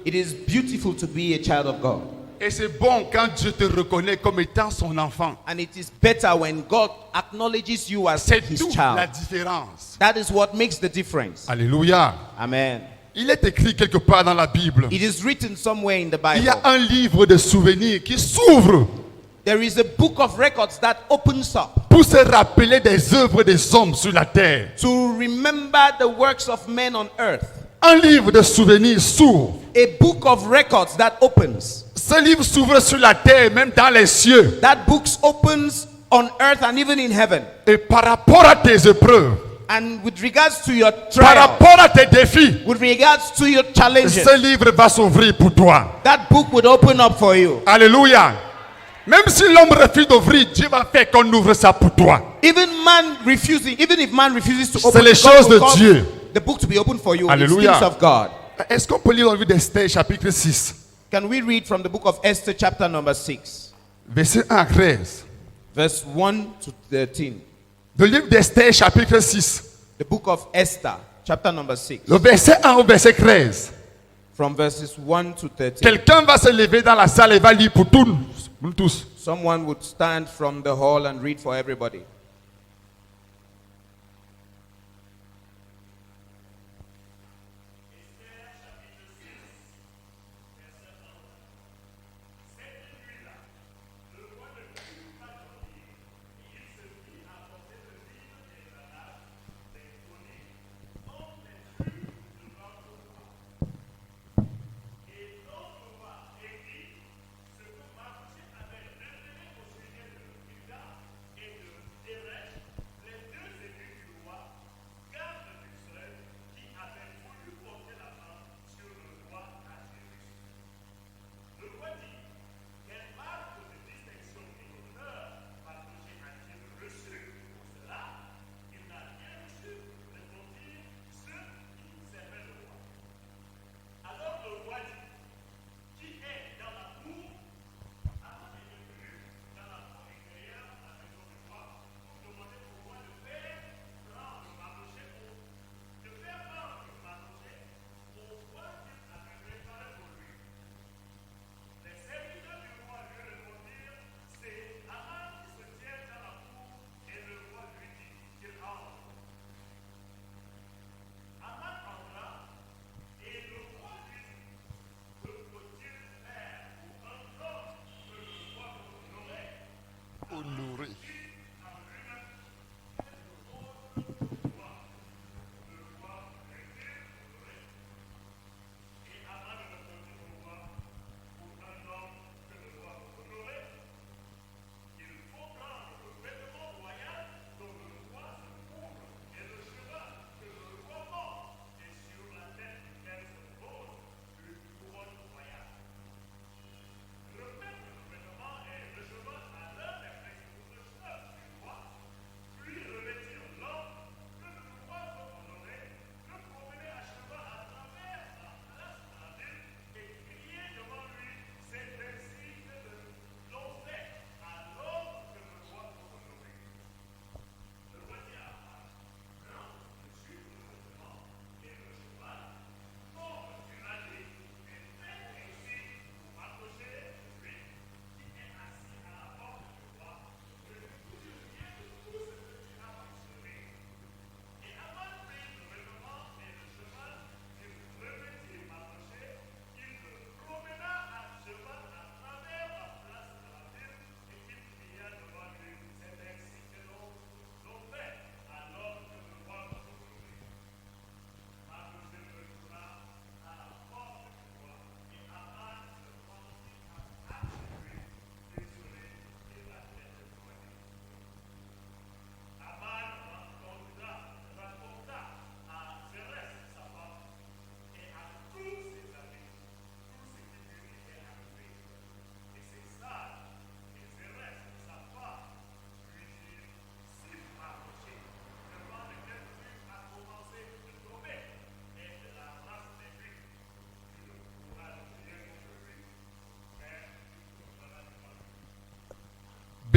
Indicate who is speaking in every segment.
Speaker 1: It is beautiful to be a child of God.
Speaker 2: Et c'est bon quand Dieu te reconnaît comme étant son enfant.
Speaker 1: And it is better when God acknowledges you as
Speaker 2: C'est
Speaker 1: his
Speaker 2: toute la
Speaker 1: child.
Speaker 2: différence.
Speaker 1: That is what makes the difference.
Speaker 2: Alléluia.
Speaker 1: Amen.
Speaker 2: Il est écrit quelque part dans la Bible.
Speaker 1: It is written somewhere in the
Speaker 2: Il y a
Speaker 1: Bible.
Speaker 2: un livre de souvenirs qui s'ouvre
Speaker 1: There is a book of records that opens up
Speaker 2: pour se rappeler des œuvres des hommes sur la terre.
Speaker 1: to remember the works of men on earth.
Speaker 2: Un livre de souvenirs s'ouvre.
Speaker 1: A book of records that opens.
Speaker 2: Ce livre s'ouvre sur la terre, même dans les cieux.
Speaker 1: That book opens on earth and even in heaven.
Speaker 2: Et par rapport à tes épreuves,
Speaker 1: And with regards to your
Speaker 2: par
Speaker 1: trial,
Speaker 2: rapport à tes défis,
Speaker 1: with regards to your challenges,
Speaker 2: ce livre va s'ouvrir pour toi.
Speaker 1: that book would open up for you.
Speaker 2: Alléluia. Même si l'homme refuse d'ouvrir, Dieu va faire qu'on ouvre ça pour toi.
Speaker 1: Even if man refuses to
Speaker 2: C'est
Speaker 1: open,
Speaker 2: les
Speaker 1: God
Speaker 2: choses
Speaker 1: will
Speaker 2: de
Speaker 1: cause
Speaker 2: Dieu.
Speaker 1: the book to be open for you. It's
Speaker 2: Alléluia.
Speaker 1: things of God.
Speaker 2: Est-ce qu'on peut lire dans le livre d'Esther, chapitre 6,
Speaker 1: Can we read from the book of Esther, chapter number 6,
Speaker 2: verset 1 à 13.
Speaker 1: verse 1 to 13?
Speaker 2: Le livre d'Esther, chapitre 6,
Speaker 1: The book of Esther, chapter number 6,
Speaker 2: le verset 1 au verset 13.
Speaker 1: from verses 1 to 13.
Speaker 2: Quelqu'un va se lever dans la salle et va lire pour tous. Nous tous.
Speaker 1: Someone would stand from the hall and read for everybody.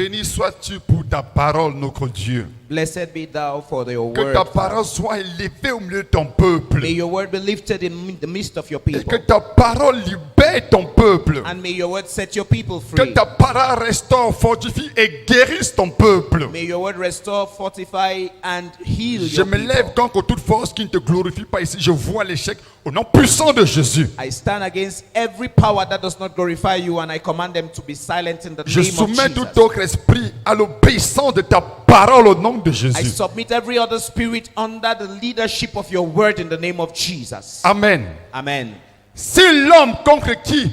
Speaker 2: Béni sois-tu pour ta parole, notre Dieu.
Speaker 1: Blessed be thou for your
Speaker 2: Que
Speaker 1: word.
Speaker 2: ta
Speaker 1: Father.
Speaker 2: parole soit élevée au milieu de ton peuple.
Speaker 1: May your word be lifted in the midst of your
Speaker 2: Et que
Speaker 1: people.
Speaker 2: ta parole libère ton peuple.
Speaker 1: And may your word set your people
Speaker 2: Que
Speaker 1: free.
Speaker 2: ta parole restaure, fortifie et guérisse ton peuple.
Speaker 1: May your word restore, fortify, and heal
Speaker 2: Je
Speaker 1: your
Speaker 2: me lève
Speaker 1: people.
Speaker 2: contre toute force qui ne te glorifie pas ici. Je vois l'échec au nom puissant de Jésus.
Speaker 1: I stand against every power that does not glorify you, and I command them to be silent in the
Speaker 2: Je
Speaker 1: name of
Speaker 2: soumets
Speaker 1: Jesus.
Speaker 2: tout autre esprit à l'obéissance de ta parole au nom de
Speaker 1: I
Speaker 2: Jésus.
Speaker 1: submit every other spirit under the leadership of your word in the name of Jesus.
Speaker 2: Amen.
Speaker 1: Amen.
Speaker 2: Si l'homme contre qui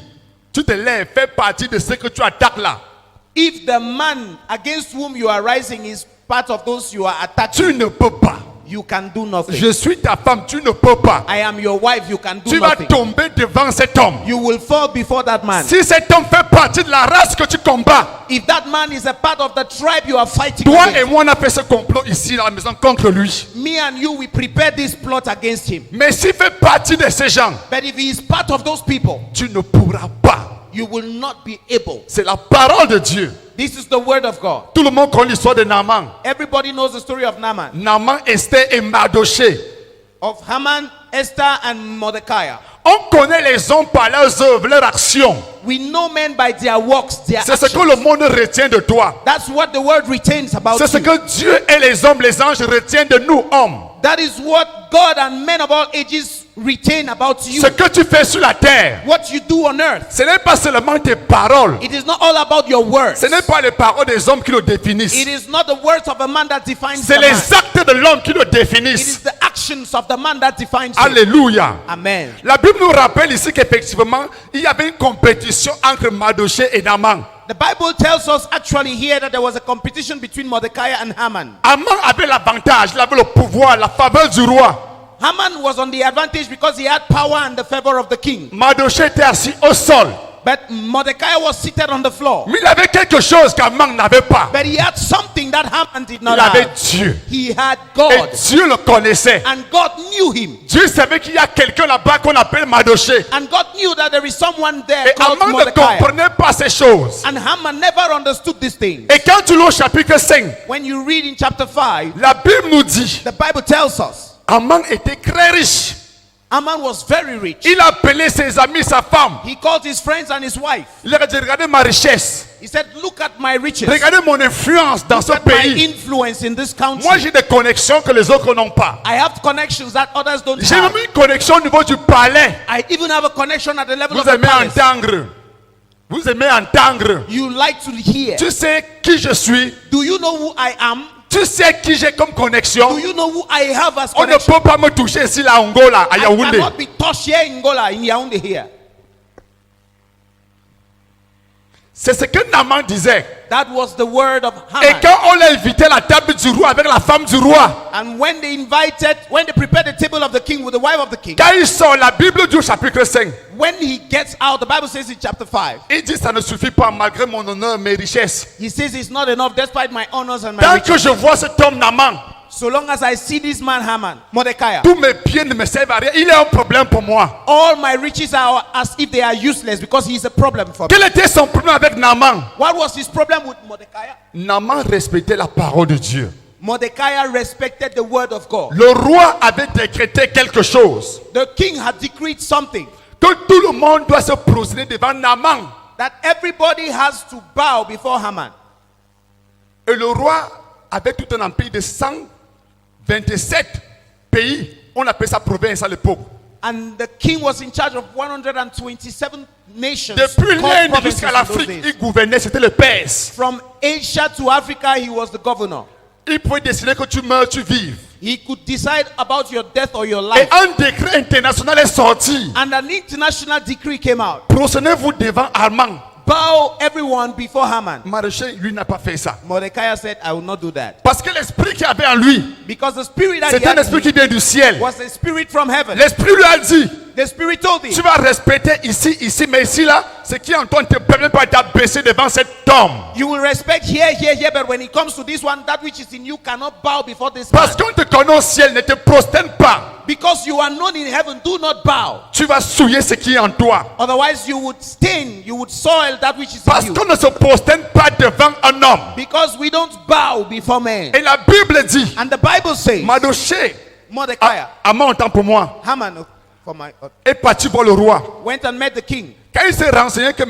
Speaker 2: tu te lèves fait partie de ce que tu attaques là,
Speaker 1: If the man against whom you are rising is part of those you are
Speaker 2: tu
Speaker 1: attacking,
Speaker 2: ne peux pas.
Speaker 1: you can do nothing.
Speaker 2: Je suis ta femme, tu ne peux pas.
Speaker 1: I am your wife, you can do
Speaker 2: Tu vas
Speaker 1: nothing.
Speaker 2: tomber devant cet homme.
Speaker 1: You will fall before that man.
Speaker 2: Si cet homme fait partie de la race que tu combats,
Speaker 1: If that man is a part of the tribe you are fighting
Speaker 2: toi et
Speaker 1: against,
Speaker 2: moi on a fait ce complot ici dans la maison contre lui.
Speaker 1: me and you, we prepare this plot against him.
Speaker 2: Mais s'il fait partie de ces gens,
Speaker 1: But if he is part of those people,
Speaker 2: tu ne pourras pas.
Speaker 1: you will not be able.
Speaker 2: C'est la parole de Dieu.
Speaker 1: This is the word of God.
Speaker 2: Tout le monde connaît l'histoire de Naaman.
Speaker 1: Everybody knows the story of Naaman,
Speaker 2: Naaman, Esther et Mardoché.
Speaker 1: of Haman, Esther, and Mordecai.
Speaker 2: On connaît les hommes par leurs œuvres, leurs actions.
Speaker 1: We know men by their works, their
Speaker 2: C'est ce que
Speaker 1: actions.
Speaker 2: le monde retient de toi.
Speaker 1: That's what the word retains about
Speaker 2: C'est ce
Speaker 1: you.
Speaker 2: que Dieu et les hommes, les anges retiennent de nous, hommes.
Speaker 1: That is what God and men of all ages retain about you.
Speaker 2: Ce que tu fais sur la terre,
Speaker 1: What you do on earth.
Speaker 2: ce n'est pas seulement tes paroles.
Speaker 1: It is not all about your words.
Speaker 2: Ce n'est pas les paroles des hommes qui le définissent.
Speaker 1: It is not the words of a man that defines the
Speaker 2: C'est
Speaker 1: man.
Speaker 2: les actes de l'homme qui le
Speaker 1: It
Speaker 2: définissent.
Speaker 1: is the actions of the man that defines him.
Speaker 2: Alléluia.
Speaker 1: Amen.
Speaker 2: La Bible nous rappelle ici qu'effectivement, il y avait une compétition entre Mardoché et Naaman.
Speaker 1: The Bible tells us actually here that there was a competition between Mordecai and Haman.
Speaker 2: Haman avait l'avantage, il avait le pouvoir, la faveur du roi.
Speaker 1: Haman was on the advantage because he had power and the favor of the king.
Speaker 2: Mardoché était assis au sol.
Speaker 1: But Mordecai was seated on the floor.
Speaker 2: Mais il avait quelque chose qu'Haman n'avait pas.
Speaker 1: But he had something that Haman did not
Speaker 2: Il avait
Speaker 1: have.
Speaker 2: Dieu.
Speaker 1: He had
Speaker 2: Et
Speaker 1: God.
Speaker 2: Dieu le connaissait.
Speaker 1: And God knew him.
Speaker 2: Dieu savait qu'il y a quelqu'un là-bas qu'on appelle Mardoché.
Speaker 1: And God knew that there is someone there
Speaker 2: Et
Speaker 1: called
Speaker 2: Haman ne
Speaker 1: Mordecai.
Speaker 2: comprenait pas ces choses.
Speaker 1: And Haman never understood these things.
Speaker 2: Et quand tu lis au chapitre 5,
Speaker 1: When you read in chapter 5,
Speaker 2: la Bible nous dit,
Speaker 1: the Bible tells us
Speaker 2: Haman était très riche.
Speaker 1: Haman was very rich.
Speaker 2: Il a appelé ses amis, sa femme.
Speaker 1: He called his friends and his wife.
Speaker 2: Il a dit, regardez ma richesse.
Speaker 1: He said, look at my riches.
Speaker 2: Regardez mon influence dans ce
Speaker 1: Look at my
Speaker 2: pays.
Speaker 1: influence in this country.
Speaker 2: Moi, j'ai des connexions que les autres n'ont pas.
Speaker 1: I have connections that others don't
Speaker 2: J'ai même
Speaker 1: have.
Speaker 2: une connexion au niveau du palais.
Speaker 1: I even have a connection at the level
Speaker 2: Vous
Speaker 1: of the
Speaker 2: aimez
Speaker 1: palace.
Speaker 2: entendre. Vous aimez entendre.
Speaker 1: You like to hear.
Speaker 2: Tu sais qui je suis.
Speaker 1: Do you know who I am?
Speaker 2: Tu sais qui j'ai comme connexion.
Speaker 1: Do you know who I have as
Speaker 2: On ne
Speaker 1: connection?
Speaker 2: peut pas me toucher ici, là, Angola, à
Speaker 1: I
Speaker 2: Yaoundé.
Speaker 1: cannot be touched here in Gola, in Yaoundé here.
Speaker 2: C'est ce que Naaman disait.
Speaker 1: That was the word of
Speaker 2: Et
Speaker 1: Haman.
Speaker 2: quand on l'a invité à la table du roi avec la femme du roi,
Speaker 1: And when they prepared the table of the king with the wife of the king,
Speaker 2: quand il sort la Bible du chapitre 5,
Speaker 1: when he gets out, the Bible says in chapter 5,
Speaker 2: il dit ça ne suffit pas malgré mon honneur, mes richesses.
Speaker 1: he says it's not enough despite my honors and my
Speaker 2: Tant
Speaker 1: riches.
Speaker 2: que je vois cet homme Naaman,
Speaker 1: So long as I see this man Haman, Mordecai,
Speaker 2: tous mes biens ne me servent à rien. Il est un problème pour moi.
Speaker 1: all my riches are as if they are useless because he is a problem for me.
Speaker 2: Quel était son problème avec Naaman?
Speaker 1: What was his problem with Mordecai?
Speaker 2: Naaman respectait la parole de Dieu.
Speaker 1: Mordecai respected the word of God.
Speaker 2: Le roi avait décrété quelque chose.
Speaker 1: The king had decreed something
Speaker 2: Que tout le monde doit se prosterner devant Naaman.
Speaker 1: that everybody has to bow before Haman.
Speaker 2: Et le roi avait tout un empire de 127 pays. On appelle ça province à l'époque.
Speaker 1: And the king was in charge of 127 nations.
Speaker 2: Depuis
Speaker 1: called
Speaker 2: l'Inde
Speaker 1: provinces
Speaker 2: jusqu'à
Speaker 1: in those
Speaker 2: l'Afrique,
Speaker 1: days.
Speaker 2: il gouvernait, c'était le Perse.
Speaker 1: From Asia to Africa, he was the governor.
Speaker 2: Il pouvait décider que tu meurs, tu vives.
Speaker 1: He could decide about your death or your
Speaker 2: Et
Speaker 1: life.
Speaker 2: un décret international est sorti.
Speaker 1: And an international decree came out.
Speaker 2: Prosternez-vous devant Armand.
Speaker 1: Bow everyone before Haman.
Speaker 2: Mardoché, lui, n'a pas fait ça.
Speaker 1: Mordecai said, I will not do that.
Speaker 2: Parce que l'esprit qu'il avait en lui,
Speaker 1: Because the spirit that he
Speaker 2: c'est un
Speaker 1: had in
Speaker 2: esprit qui
Speaker 1: him
Speaker 2: vient du ciel.
Speaker 1: was a spirit from heaven.
Speaker 2: L'esprit lui a dit,
Speaker 1: The spirit told him,
Speaker 2: tu vas respecter ici, mais ici, là, ce qui est en toi ne te permet pas d'abaisser devant cet homme.
Speaker 1: you will respect here, but when it comes to this one, that which is in you cannot bow before this man.
Speaker 2: Parce qu'on te connaît au ciel, ne te prosterne pas.
Speaker 1: Because you are known in heaven, do not bow.
Speaker 2: Tu vas souiller ce qui est en toi.
Speaker 1: Otherwise, you would stain You would soil that which is
Speaker 2: Parce
Speaker 1: in you.
Speaker 2: qu'on ne se prosterne pas devant un homme.
Speaker 1: Because we don't bow before men.
Speaker 2: Et la Bible dit,
Speaker 1: And the Bible says,
Speaker 2: Mardoché,
Speaker 1: Mordecai,
Speaker 2: Haman autant pour moi,
Speaker 1: Haman, for my,
Speaker 2: est parti voir le roi.
Speaker 1: went and met the king.
Speaker 2: Quand il s'est renseigné que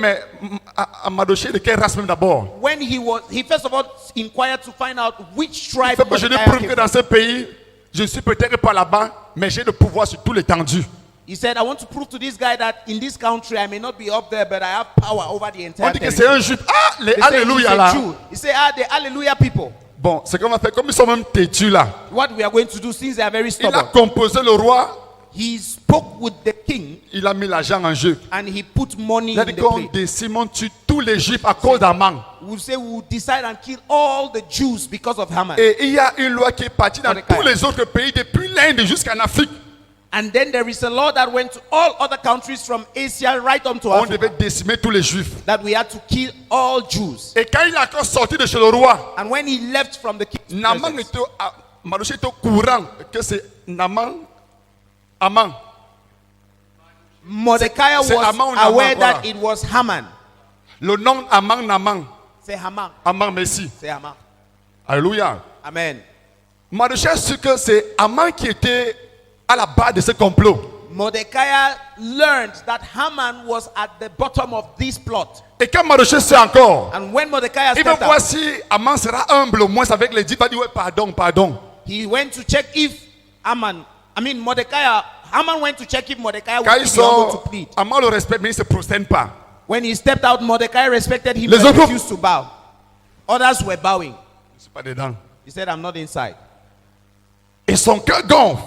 Speaker 2: Mardoché de quelle race même d'abord.
Speaker 1: When he first of all inquired to find out which tribe
Speaker 2: Fait que je ne
Speaker 1: Mordecai
Speaker 2: prouve
Speaker 1: came
Speaker 2: que
Speaker 1: from.
Speaker 2: dans ce pays, je suis peut-être pas là-bas, mais j'ai le pouvoir sur tout l'étendue.
Speaker 1: He said, I want to prove to this guy that in this country I may not be up there, but I have power over the
Speaker 2: On
Speaker 1: entire
Speaker 2: dit que
Speaker 1: territory.
Speaker 2: c'est un juif. Ah, les
Speaker 1: They say he's
Speaker 2: alléluia
Speaker 1: a
Speaker 2: là.
Speaker 1: Jew. He said, the hallelujah people.
Speaker 2: Bon, c'est qu'on va faire, comme ils sont même têtus là.
Speaker 1: What we are going to do, since they are very
Speaker 2: Il a
Speaker 1: stubborn,
Speaker 2: composé le roi,
Speaker 1: he spoke with the king
Speaker 2: il a mis l'argent en jeu.
Speaker 1: and he put money
Speaker 2: Il a
Speaker 1: in
Speaker 2: dit
Speaker 1: the
Speaker 2: qu'on
Speaker 1: plate.
Speaker 2: décime, on tue tous les juifs à cause d'Aman.
Speaker 1: We'll say we will decide and kill all the Jews because of Haman.
Speaker 2: Et il y a une loi qui est partie dans
Speaker 1: Mordecai.
Speaker 2: tous les autres pays, depuis l'Inde jusqu'en Afrique.
Speaker 1: And then there is a law that went to all other countries from Asia right on to
Speaker 2: On devait
Speaker 1: Africa,
Speaker 2: décimer tous les juifs.
Speaker 1: that we had to kill all Jews.
Speaker 2: Et quand il est encore sorti de chez le roi,
Speaker 1: And when he left from the king's
Speaker 2: Naman
Speaker 1: presence,
Speaker 2: Mardoché était au courant que c'est Haman.
Speaker 1: Mordecai
Speaker 2: C'est
Speaker 1: was
Speaker 2: Haman ou Naman,
Speaker 1: aware that
Speaker 2: voilà.
Speaker 1: it was Haman.
Speaker 2: Le nom Haman, Naman.
Speaker 1: Say Haman.
Speaker 2: Haman, merci.
Speaker 1: Say Haman.
Speaker 2: Alléluia.
Speaker 1: Amen.
Speaker 2: Mardoché a su que c'est Haman qui était à la base de ce complot.
Speaker 1: Mordecai learned that Haman was at the bottom of this plot.
Speaker 2: Et quand Mardoché sait encore,
Speaker 1: And when Mordecai
Speaker 2: il veut
Speaker 1: stepped
Speaker 2: voir
Speaker 1: out,
Speaker 2: si Haman sera humble au moins avec les dix. Il va dire, ouais, pardon, pardon.
Speaker 1: he went to check if Haman went to check if Mordecai
Speaker 2: Quand
Speaker 1: would
Speaker 2: il
Speaker 1: be humble to
Speaker 2: sort,
Speaker 1: plead.
Speaker 2: Haman le respecte, mais il ne se prosterne pas.
Speaker 1: When he stepped out, Mordecai respected him
Speaker 2: Les
Speaker 1: and
Speaker 2: autres-
Speaker 1: refused to bow. Others were bowing.
Speaker 2: Je ne suis pas dedans.
Speaker 1: He said, I'm not inside.
Speaker 2: Et son cœur gonfle.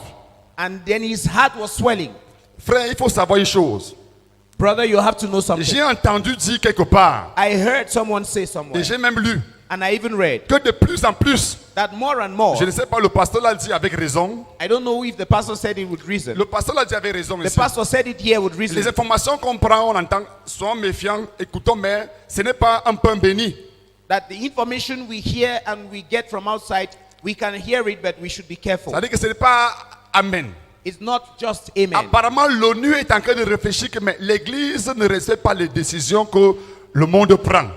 Speaker 1: And then his heart was swelling.
Speaker 2: Frère, il faut savoir une chose.
Speaker 1: Brother, you have to know something.
Speaker 2: J'ai entendu dire quelque part,
Speaker 1: I heard someone say
Speaker 2: et
Speaker 1: somewhere,
Speaker 2: j'ai même lu,
Speaker 1: and I even read,
Speaker 2: que de plus en plus,
Speaker 1: that more and more,
Speaker 2: je ne sais pas, le pasteur l'a dit avec raison.
Speaker 1: I don't know if the pastor said it with reason.
Speaker 2: Le pasteur l'a dit avec raison
Speaker 1: The
Speaker 2: ici.
Speaker 1: pastor said it here with
Speaker 2: Les
Speaker 1: reason.
Speaker 2: informations qu'on prend, on entend, soyons méfiants, écoutons, mais ce n'est pas un pain béni.
Speaker 1: That the information we hear and we get from outside, we can hear it, but we should be careful.
Speaker 2: C'est-à-dire que ce n'est pas Amen.
Speaker 1: It's not just amen.
Speaker 2: Apparemment, l'ONU est en train de réfléchir que mais l'Église ne respecte pas les décisions que le monde prend.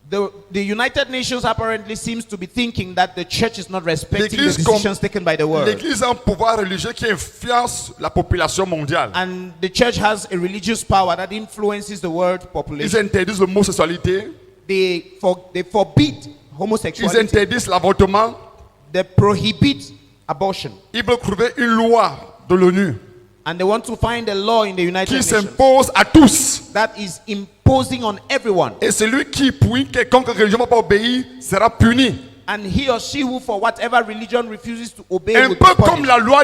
Speaker 1: The United Nations apparently seems to be thinking that the church is not respecting the
Speaker 2: L'Église
Speaker 1: decisions taken by the world.
Speaker 2: L'Église a un pouvoir religieux qui influence la population mondiale.
Speaker 1: And the church has a religious power that influences the world
Speaker 2: Ils
Speaker 1: population.
Speaker 2: interdisent l'homosexualité,
Speaker 1: They forbid
Speaker 2: ils
Speaker 1: homosexuality.
Speaker 2: interdisent l'avortement,
Speaker 1: They prohibit abortion.
Speaker 2: ils veulent trouver une loi de l'ONU
Speaker 1: And they want to find a law in the United
Speaker 2: qui
Speaker 1: Nations
Speaker 2: s'impose à tous.
Speaker 1: that is imposing on everyone.
Speaker 2: Et celui qui, pour une quelconque religion, ne va pas obéir, sera puni.
Speaker 1: And he or she who for whatever religion refuses to obey
Speaker 2: Un
Speaker 1: will be
Speaker 2: peu comme
Speaker 1: punished.
Speaker 2: la loi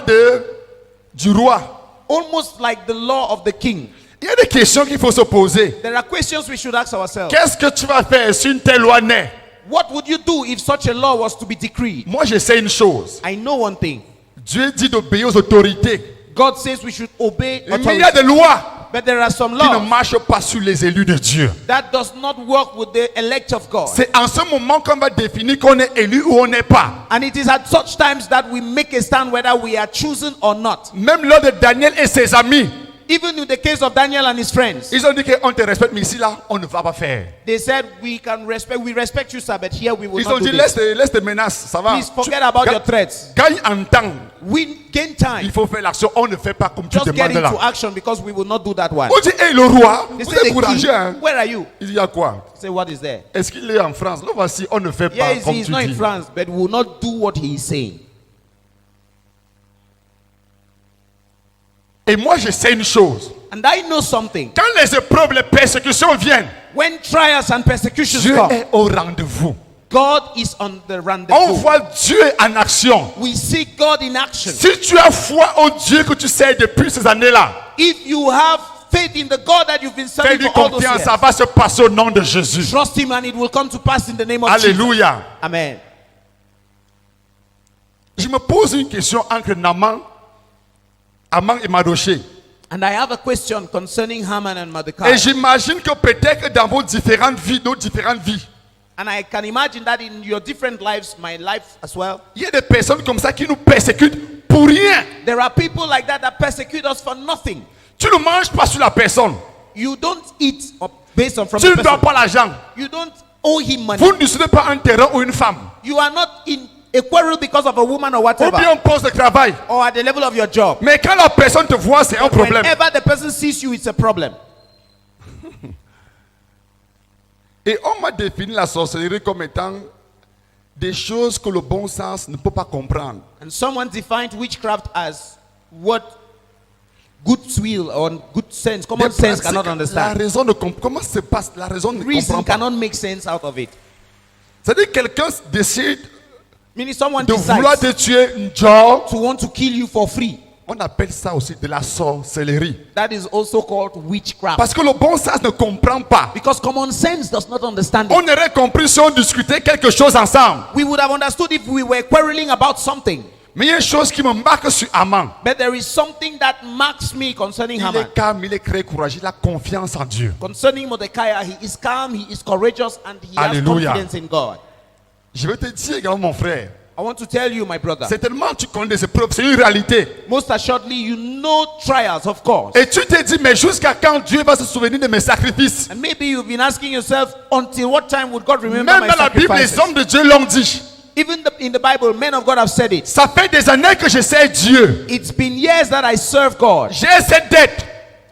Speaker 2: du roi.
Speaker 1: Almost like the law of the king.
Speaker 2: Il y a des questions qu'il faut se poser.
Speaker 1: There are questions we should ask ourselves.
Speaker 2: Qu'est-ce que tu vas faire si une telle loi naît?
Speaker 1: What would you do if such a law was to be decreed?
Speaker 2: Moi, je sais une chose.
Speaker 1: I know one thing.
Speaker 2: Dieu dit d'obéir aux autorités.
Speaker 1: God says we should obey
Speaker 2: Mais il y a
Speaker 1: authority.
Speaker 2: des lois
Speaker 1: But there are some
Speaker 2: qui ne
Speaker 1: laws
Speaker 2: marchent pas sur les élus de Dieu.
Speaker 1: that does not work with the elect of God.
Speaker 2: C'est en ce moment qu'on va définir qu'on est élu ou on n'est pas.
Speaker 1: And it is at such times that we make a stand whether we are chosen or not.
Speaker 2: Même lors de Daniel et ses amis,
Speaker 1: Even in the case of Daniel and his friends,
Speaker 2: ils ont dit qu'on te respecte, mais ici, là, on ne va pas faire.
Speaker 1: they said we respect you, sir, but here we will
Speaker 2: Ils
Speaker 1: not
Speaker 2: ont
Speaker 1: do
Speaker 2: dit,
Speaker 1: this.
Speaker 2: laisse tes menaces, ça va.
Speaker 1: Please forget about your threats.
Speaker 2: Gagne en temps.
Speaker 1: We gain
Speaker 2: Il
Speaker 1: time.
Speaker 2: faut faire l'action. On ne fait pas comme tu
Speaker 1: Just get
Speaker 2: demandes là.
Speaker 1: into action because we will not do that one.
Speaker 2: On dit, hey, le roi,
Speaker 1: They
Speaker 2: vous
Speaker 1: say
Speaker 2: êtes
Speaker 1: the
Speaker 2: courageux,
Speaker 1: king,
Speaker 2: hein?
Speaker 1: where are you?
Speaker 2: Il dit, il y a quoi?
Speaker 1: Say what is there?
Speaker 2: Est-ce qu'il est en France? Non, voici, on ne fait pas
Speaker 1: Yes,
Speaker 2: comme
Speaker 1: he's
Speaker 2: tu
Speaker 1: not in
Speaker 2: dis.
Speaker 1: France, but we will not do what he is saying.
Speaker 2: Et moi, je sais une chose.
Speaker 1: And I know something.
Speaker 2: Quand les épreuves, les persécutions viennent,
Speaker 1: When trials and persecutions
Speaker 2: Dieu
Speaker 1: come,
Speaker 2: est au rendez-vous.
Speaker 1: God is on the
Speaker 2: On
Speaker 1: rendezvous.
Speaker 2: voit Dieu en action.
Speaker 1: We see God in action.
Speaker 2: Si tu as foi au Dieu que tu sais depuis ces années-là,
Speaker 1: If you have faith in the God that you've been serving
Speaker 2: fais-lui
Speaker 1: for all those
Speaker 2: confiance, ça
Speaker 1: years,
Speaker 2: va se passer au nom de Jésus.
Speaker 1: trust him and it will come to pass in the name of Jesus.
Speaker 2: Alléluia.
Speaker 1: Amen.
Speaker 2: Je me pose une question entre Haman et Mardoché.
Speaker 1: And I have a question concerning Haman and
Speaker 2: Et
Speaker 1: Mordecai.
Speaker 2: j'imagine que peut-être dans vos différentes vies, nos différentes vies,
Speaker 1: And I can imagine that in your different lives, my life as well,
Speaker 2: il y a des personnes comme ça qui nous persécutent pour rien.
Speaker 1: there are people like that that persecute us for nothing.
Speaker 2: Tu ne manges pas sur la personne.
Speaker 1: You don't eat based on from
Speaker 2: Tu
Speaker 1: the
Speaker 2: ne dois
Speaker 1: person.
Speaker 2: pas l'argent.
Speaker 1: You don't owe him money.
Speaker 2: Vous ne disputez pas un terrain ou une femme.
Speaker 1: You are not in a quarrel because of a woman or
Speaker 2: Ou
Speaker 1: whatever,
Speaker 2: bien un poste de travail.
Speaker 1: or at the level of your job.
Speaker 2: Mais quand la personne te voit, c'est un problème.
Speaker 1: Whenever the person sees you, it's a problem.
Speaker 2: Et on m'a défini la sorcellerie comme étant des choses que le bon sens ne peut pas comprendre.
Speaker 1: And someone defined witchcraft as what good will or good sense, common
Speaker 2: Des
Speaker 1: sense
Speaker 2: pratiques,
Speaker 1: cannot
Speaker 2: la
Speaker 1: understand.
Speaker 2: raison ne comment se passe, la raison ne comprend
Speaker 1: Reason
Speaker 2: pas.
Speaker 1: cannot make sense out of it.
Speaker 2: C'est-à-dire que quelqu'un décide
Speaker 1: Meaning someone
Speaker 2: de vouloir
Speaker 1: decides
Speaker 2: te tuer une job.
Speaker 1: to want to kill you for free.
Speaker 2: On appelle ça aussi de la sorcellerie.
Speaker 1: That is also called witchcraft.
Speaker 2: Parce que le bon sens ne comprend pas.
Speaker 1: Because common sense does not understand
Speaker 2: On
Speaker 1: it.
Speaker 2: aurait compris si on discutait quelque chose ensemble.
Speaker 1: We would have understood if we were quarreling about something.
Speaker 2: Mais il y a une chose qui me marque sur Aman.
Speaker 1: But there is something that marks me concerning
Speaker 2: Il
Speaker 1: Haman.
Speaker 2: est calme, il est très courageux, il a confiance en Dieu.
Speaker 1: Concerning Mordecai, he is calm, he is courageous, and he
Speaker 2: Hallelujah.
Speaker 1: has confidence in God.
Speaker 2: Je vais te dire également, mon frère,
Speaker 1: I want to tell you, my brother,
Speaker 2: certainement tu connais ces preuves, c'est une réalité.
Speaker 1: most assuredly, you know trials, of course.
Speaker 2: Et tu te dis, mais jusqu'à quand Dieu va se souvenir de mes sacrifices?
Speaker 1: And maybe you've been asking yourself, until what time would God remember
Speaker 2: Même
Speaker 1: my
Speaker 2: dans la Bible, les
Speaker 1: sacrifices?
Speaker 2: hommes de Dieu l'ont dit.
Speaker 1: Even in the Bible, men of God have said it.
Speaker 2: Ça fait des années que je sais Dieu.
Speaker 1: It's been years that I serve God.
Speaker 2: J'ai cette dette,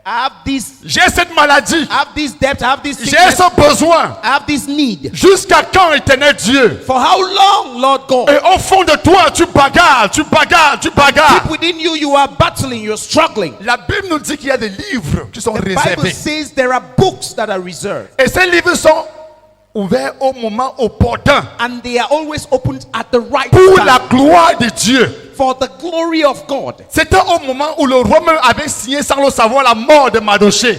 Speaker 1: I have this,
Speaker 2: j'ai cette maladie,
Speaker 1: I have this debt, I have this
Speaker 2: j'ai
Speaker 1: sickness,
Speaker 2: ce besoin.
Speaker 1: I have this need.
Speaker 2: Jusqu'à quand, éternel Dieu?
Speaker 1: For how long, Lord God?
Speaker 2: Et au fond de toi, tu bagarres, tu bagarres, tu bagarres.
Speaker 1: Deep within you, you are battling, you're struggling.
Speaker 2: La Bible nous dit qu'il y a des livres qui sont
Speaker 1: The Bible
Speaker 2: réservés.
Speaker 1: says there are books that are reserved.
Speaker 2: Et ces livres sont ouverts au moment opportun
Speaker 1: And they are always opened at the right
Speaker 2: pour
Speaker 1: time.
Speaker 2: la gloire de Dieu.
Speaker 1: For the glory of God.
Speaker 2: C'était au moment où le roi même avait signé sans le savoir la mort de Mardochée.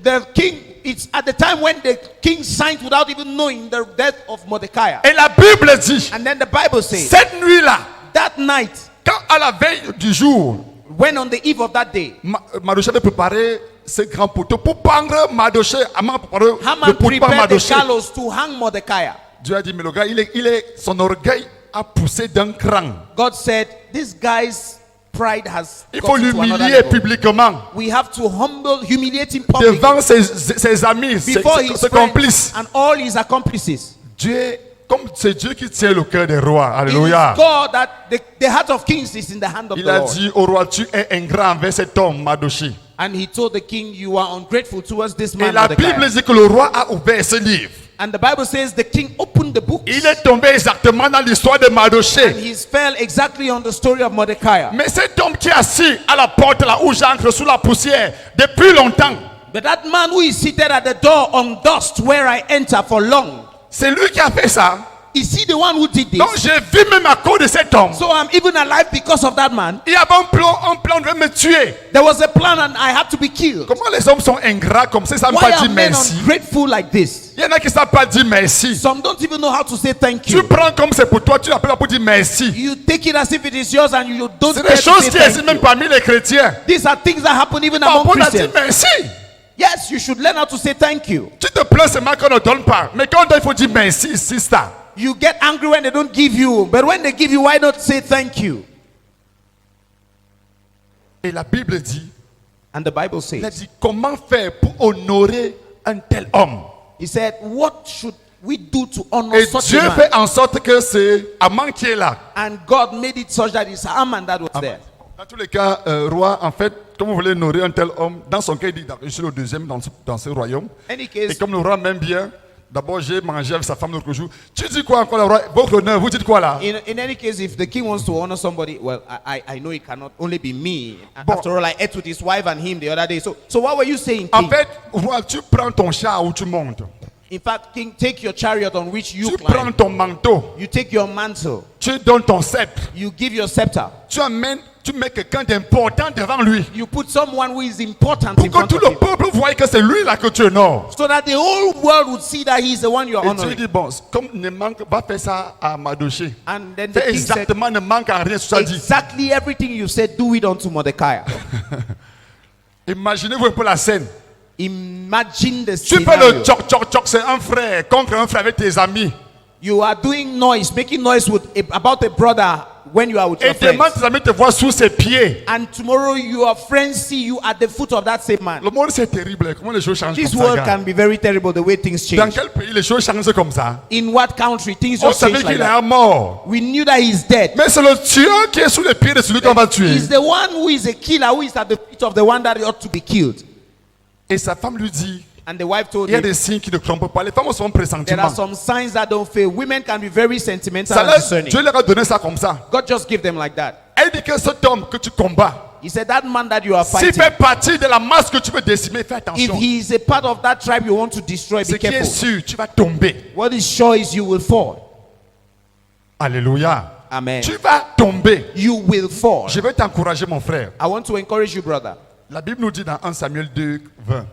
Speaker 1: The king, it's at the time when the king signed without even knowing the death of Mordecai.
Speaker 2: Et la Bible dit,
Speaker 1: And then the Bible says,
Speaker 2: cette nuit-là,
Speaker 1: that night,
Speaker 2: quand à la veille du jour,
Speaker 1: when on the eve of that day,
Speaker 2: Mardochée avait préparé ce grand poteau pour prendre Mardochée, Haman préparait le
Speaker 1: Haman
Speaker 2: poteau pour
Speaker 1: prepared the
Speaker 2: Mardochée.
Speaker 1: gallows to hang Mordecai.
Speaker 2: Dieu a dit, mais le gars, son orgueil a poussé d'un cran.
Speaker 1: God said, this guy's pride has
Speaker 2: Il faut
Speaker 1: gotten to another
Speaker 2: l'humilier
Speaker 1: level.
Speaker 2: publiquement
Speaker 1: We have to humiliate him publicly
Speaker 2: devant ses amis,
Speaker 1: before his
Speaker 2: ses
Speaker 1: friends
Speaker 2: complices.
Speaker 1: and all his accomplices.
Speaker 2: Dieu, comme c'est Dieu qui tient le cœur des rois.
Speaker 1: It is
Speaker 2: Alléluia.
Speaker 1: God that the heart of kings is in the hand of
Speaker 2: Il
Speaker 1: the
Speaker 2: a
Speaker 1: Lord.
Speaker 2: dit au roi, tu es ingrat envers cet homme, Mardochée.
Speaker 1: And he told the king, you are ungrateful towards this
Speaker 2: Et
Speaker 1: man.
Speaker 2: la
Speaker 1: Mordecai.
Speaker 2: Bible dit que le roi a ouvert ce livre.
Speaker 1: And the Bible says the king opened the book
Speaker 2: Il est tombé exactement dans l'histoire de
Speaker 1: and
Speaker 2: Mardochée.
Speaker 1: he fell exactly on the story of Mordecai.
Speaker 2: Mais cet homme qui est assis à la porte là où j'entre sous la poussière depuis longtemps,
Speaker 1: But that man who is seated at the door on dust where I enter for long,
Speaker 2: c'est lui qui a fait ça.
Speaker 1: is he the one who did this?
Speaker 2: Donc j'ai vu même à cause de cet homme.
Speaker 1: So I'm even alive because of that man.
Speaker 2: Il y avait un plan de me tuer.
Speaker 1: There was a plan and I had to be killed.
Speaker 2: Comment les hommes sont ingrats comme ça, ils ne savent
Speaker 1: Why
Speaker 2: pas
Speaker 1: are
Speaker 2: dire
Speaker 1: men
Speaker 2: merci.
Speaker 1: ungrateful like this?
Speaker 2: Il y en a qui ne savent pas dire merci.
Speaker 1: Some don't even know how to say thank
Speaker 2: Tu
Speaker 1: you.
Speaker 2: prends comme c'est pour toi, tu l'appelles pour dire merci.
Speaker 1: You take it as if it is yours and you don't
Speaker 2: C'est
Speaker 1: care
Speaker 2: des
Speaker 1: to
Speaker 2: choses
Speaker 1: say
Speaker 2: qui
Speaker 1: thank
Speaker 2: existent même
Speaker 1: you.
Speaker 2: parmi les chrétiens.
Speaker 1: These are things that happen even among
Speaker 2: Parfois on a dit
Speaker 1: Christians.
Speaker 2: merci.
Speaker 1: Yes, you should learn how to say thank you.
Speaker 2: Tu te plains seulement qu'on ne donne pas. Mais quand on donne, il faut dire merci, sister.
Speaker 1: You get angry when they don't give you, but when they give you, why not say thank you?
Speaker 2: Et la Bible dit,
Speaker 1: And the Bible
Speaker 2: il a
Speaker 1: says,
Speaker 2: dit comment faire pour honorer un tel homme.
Speaker 1: he said, what should we do to honor
Speaker 2: Et
Speaker 1: such
Speaker 2: Dieu
Speaker 1: a man?
Speaker 2: fait en sorte que c'est Haman qui est là.
Speaker 1: And God made it such that it's Haman that was there.
Speaker 2: Dans tous les cas, roi, en fait, comme vous voulez honorer un tel homme, dans son cas, il dit, je suis le deuxième dans ce royaume.
Speaker 1: Any
Speaker 2: Et
Speaker 1: case,
Speaker 2: comme le roi m'aime bien, d'abord j'ai mangé avec sa femme l'autre jour. Tu dis quoi encore, le roi? Votre honneur, vous dites quoi là?
Speaker 1: in any case, if the king wants to honor somebody, well, I know it cannot only be me.
Speaker 2: Bon.
Speaker 1: After all, I ate with his wife and him the other day. So what were you saying,
Speaker 2: En
Speaker 1: king?
Speaker 2: fait, roi, tu prends ton char où tu montes.
Speaker 1: In fact, king, take your chariot on which you
Speaker 2: Tu prends
Speaker 1: climb.
Speaker 2: ton manteau.
Speaker 1: You take your mantle.
Speaker 2: Tu donnes ton sceptre.
Speaker 1: You give your scepter.
Speaker 2: Tu mets quelqu'un d'important devant lui.
Speaker 1: You put someone who is important
Speaker 2: Pour
Speaker 1: in
Speaker 2: que
Speaker 1: front
Speaker 2: tout
Speaker 1: of
Speaker 2: le
Speaker 1: him.
Speaker 2: peuple voie que c'est lui là que tu honores.
Speaker 1: So that the whole world would see that he is the one you are
Speaker 2: Et tu
Speaker 1: honoring.
Speaker 2: dis, bon, comme ne manque, va faire ça à Mardochée.
Speaker 1: And then the
Speaker 2: Fais
Speaker 1: king said,
Speaker 2: exactement, ne manque à rien, ce que tu as dit.
Speaker 1: exactly everything you said, do it unto Mordecai.
Speaker 2: Imaginez-vous un peu la scène.
Speaker 1: Imagine the
Speaker 2: Tu fais le
Speaker 1: scenario.
Speaker 2: tchoc, c'est un frère contre un frère avec tes amis.
Speaker 1: You are doing noise, making noise with about a brother when you are with
Speaker 2: Et
Speaker 1: your
Speaker 2: demain,
Speaker 1: friends.
Speaker 2: tes amis te voient sous ses pieds.
Speaker 1: And tomorrow your friends see you at the foot of that same man.
Speaker 2: Le monde, c'est terrible. Comment les choses changent
Speaker 1: This
Speaker 2: comme ça,
Speaker 1: world
Speaker 2: gars?
Speaker 1: can be very terrible the way things
Speaker 2: Dans
Speaker 1: change.
Speaker 2: quel pays les choses changent comme ça?
Speaker 1: In what country things
Speaker 2: On
Speaker 1: just
Speaker 2: savait
Speaker 1: change like
Speaker 2: qu'il est
Speaker 1: that?
Speaker 2: mort.
Speaker 1: We knew that he's dead.
Speaker 2: Mais c'est le tueur qui est sous les pieds de celui qu'on va tuer.
Speaker 1: He's the one who is a killer, who is at the feet of the one that ought to be killed.
Speaker 2: Et sa femme lui dit,
Speaker 1: And the wife told
Speaker 2: il y a
Speaker 1: him,
Speaker 2: des signes qui ne trompent pas. Les femmes ont son
Speaker 1: there
Speaker 2: pressentiment.
Speaker 1: are some signs that don't fail. Women can be very sentimental
Speaker 2: Ça
Speaker 1: and
Speaker 2: leur-
Speaker 1: discerning.
Speaker 2: Dieu leur a donné ça comme ça.
Speaker 1: God just give them like that.
Speaker 2: Elle dit que cet homme que tu combats,
Speaker 1: He said that man that you are
Speaker 2: s'il
Speaker 1: fighting,
Speaker 2: fait partie de la masse que tu veux décimer, fais
Speaker 1: if
Speaker 2: attention.
Speaker 1: he is a part of that tribe you want to destroy,
Speaker 2: Ce
Speaker 1: be
Speaker 2: qui est
Speaker 1: careful.
Speaker 2: sûr, tu vas tomber.
Speaker 1: What is sure is you will fall.
Speaker 2: Alléluia.
Speaker 1: Amen.
Speaker 2: Tu vas tomber.
Speaker 1: You will fall.
Speaker 2: Je vais t'encourager, mon frère.
Speaker 1: I want to encourage you, brother.
Speaker 2: La Bible nous dit dans 1 Samuel 2, 20.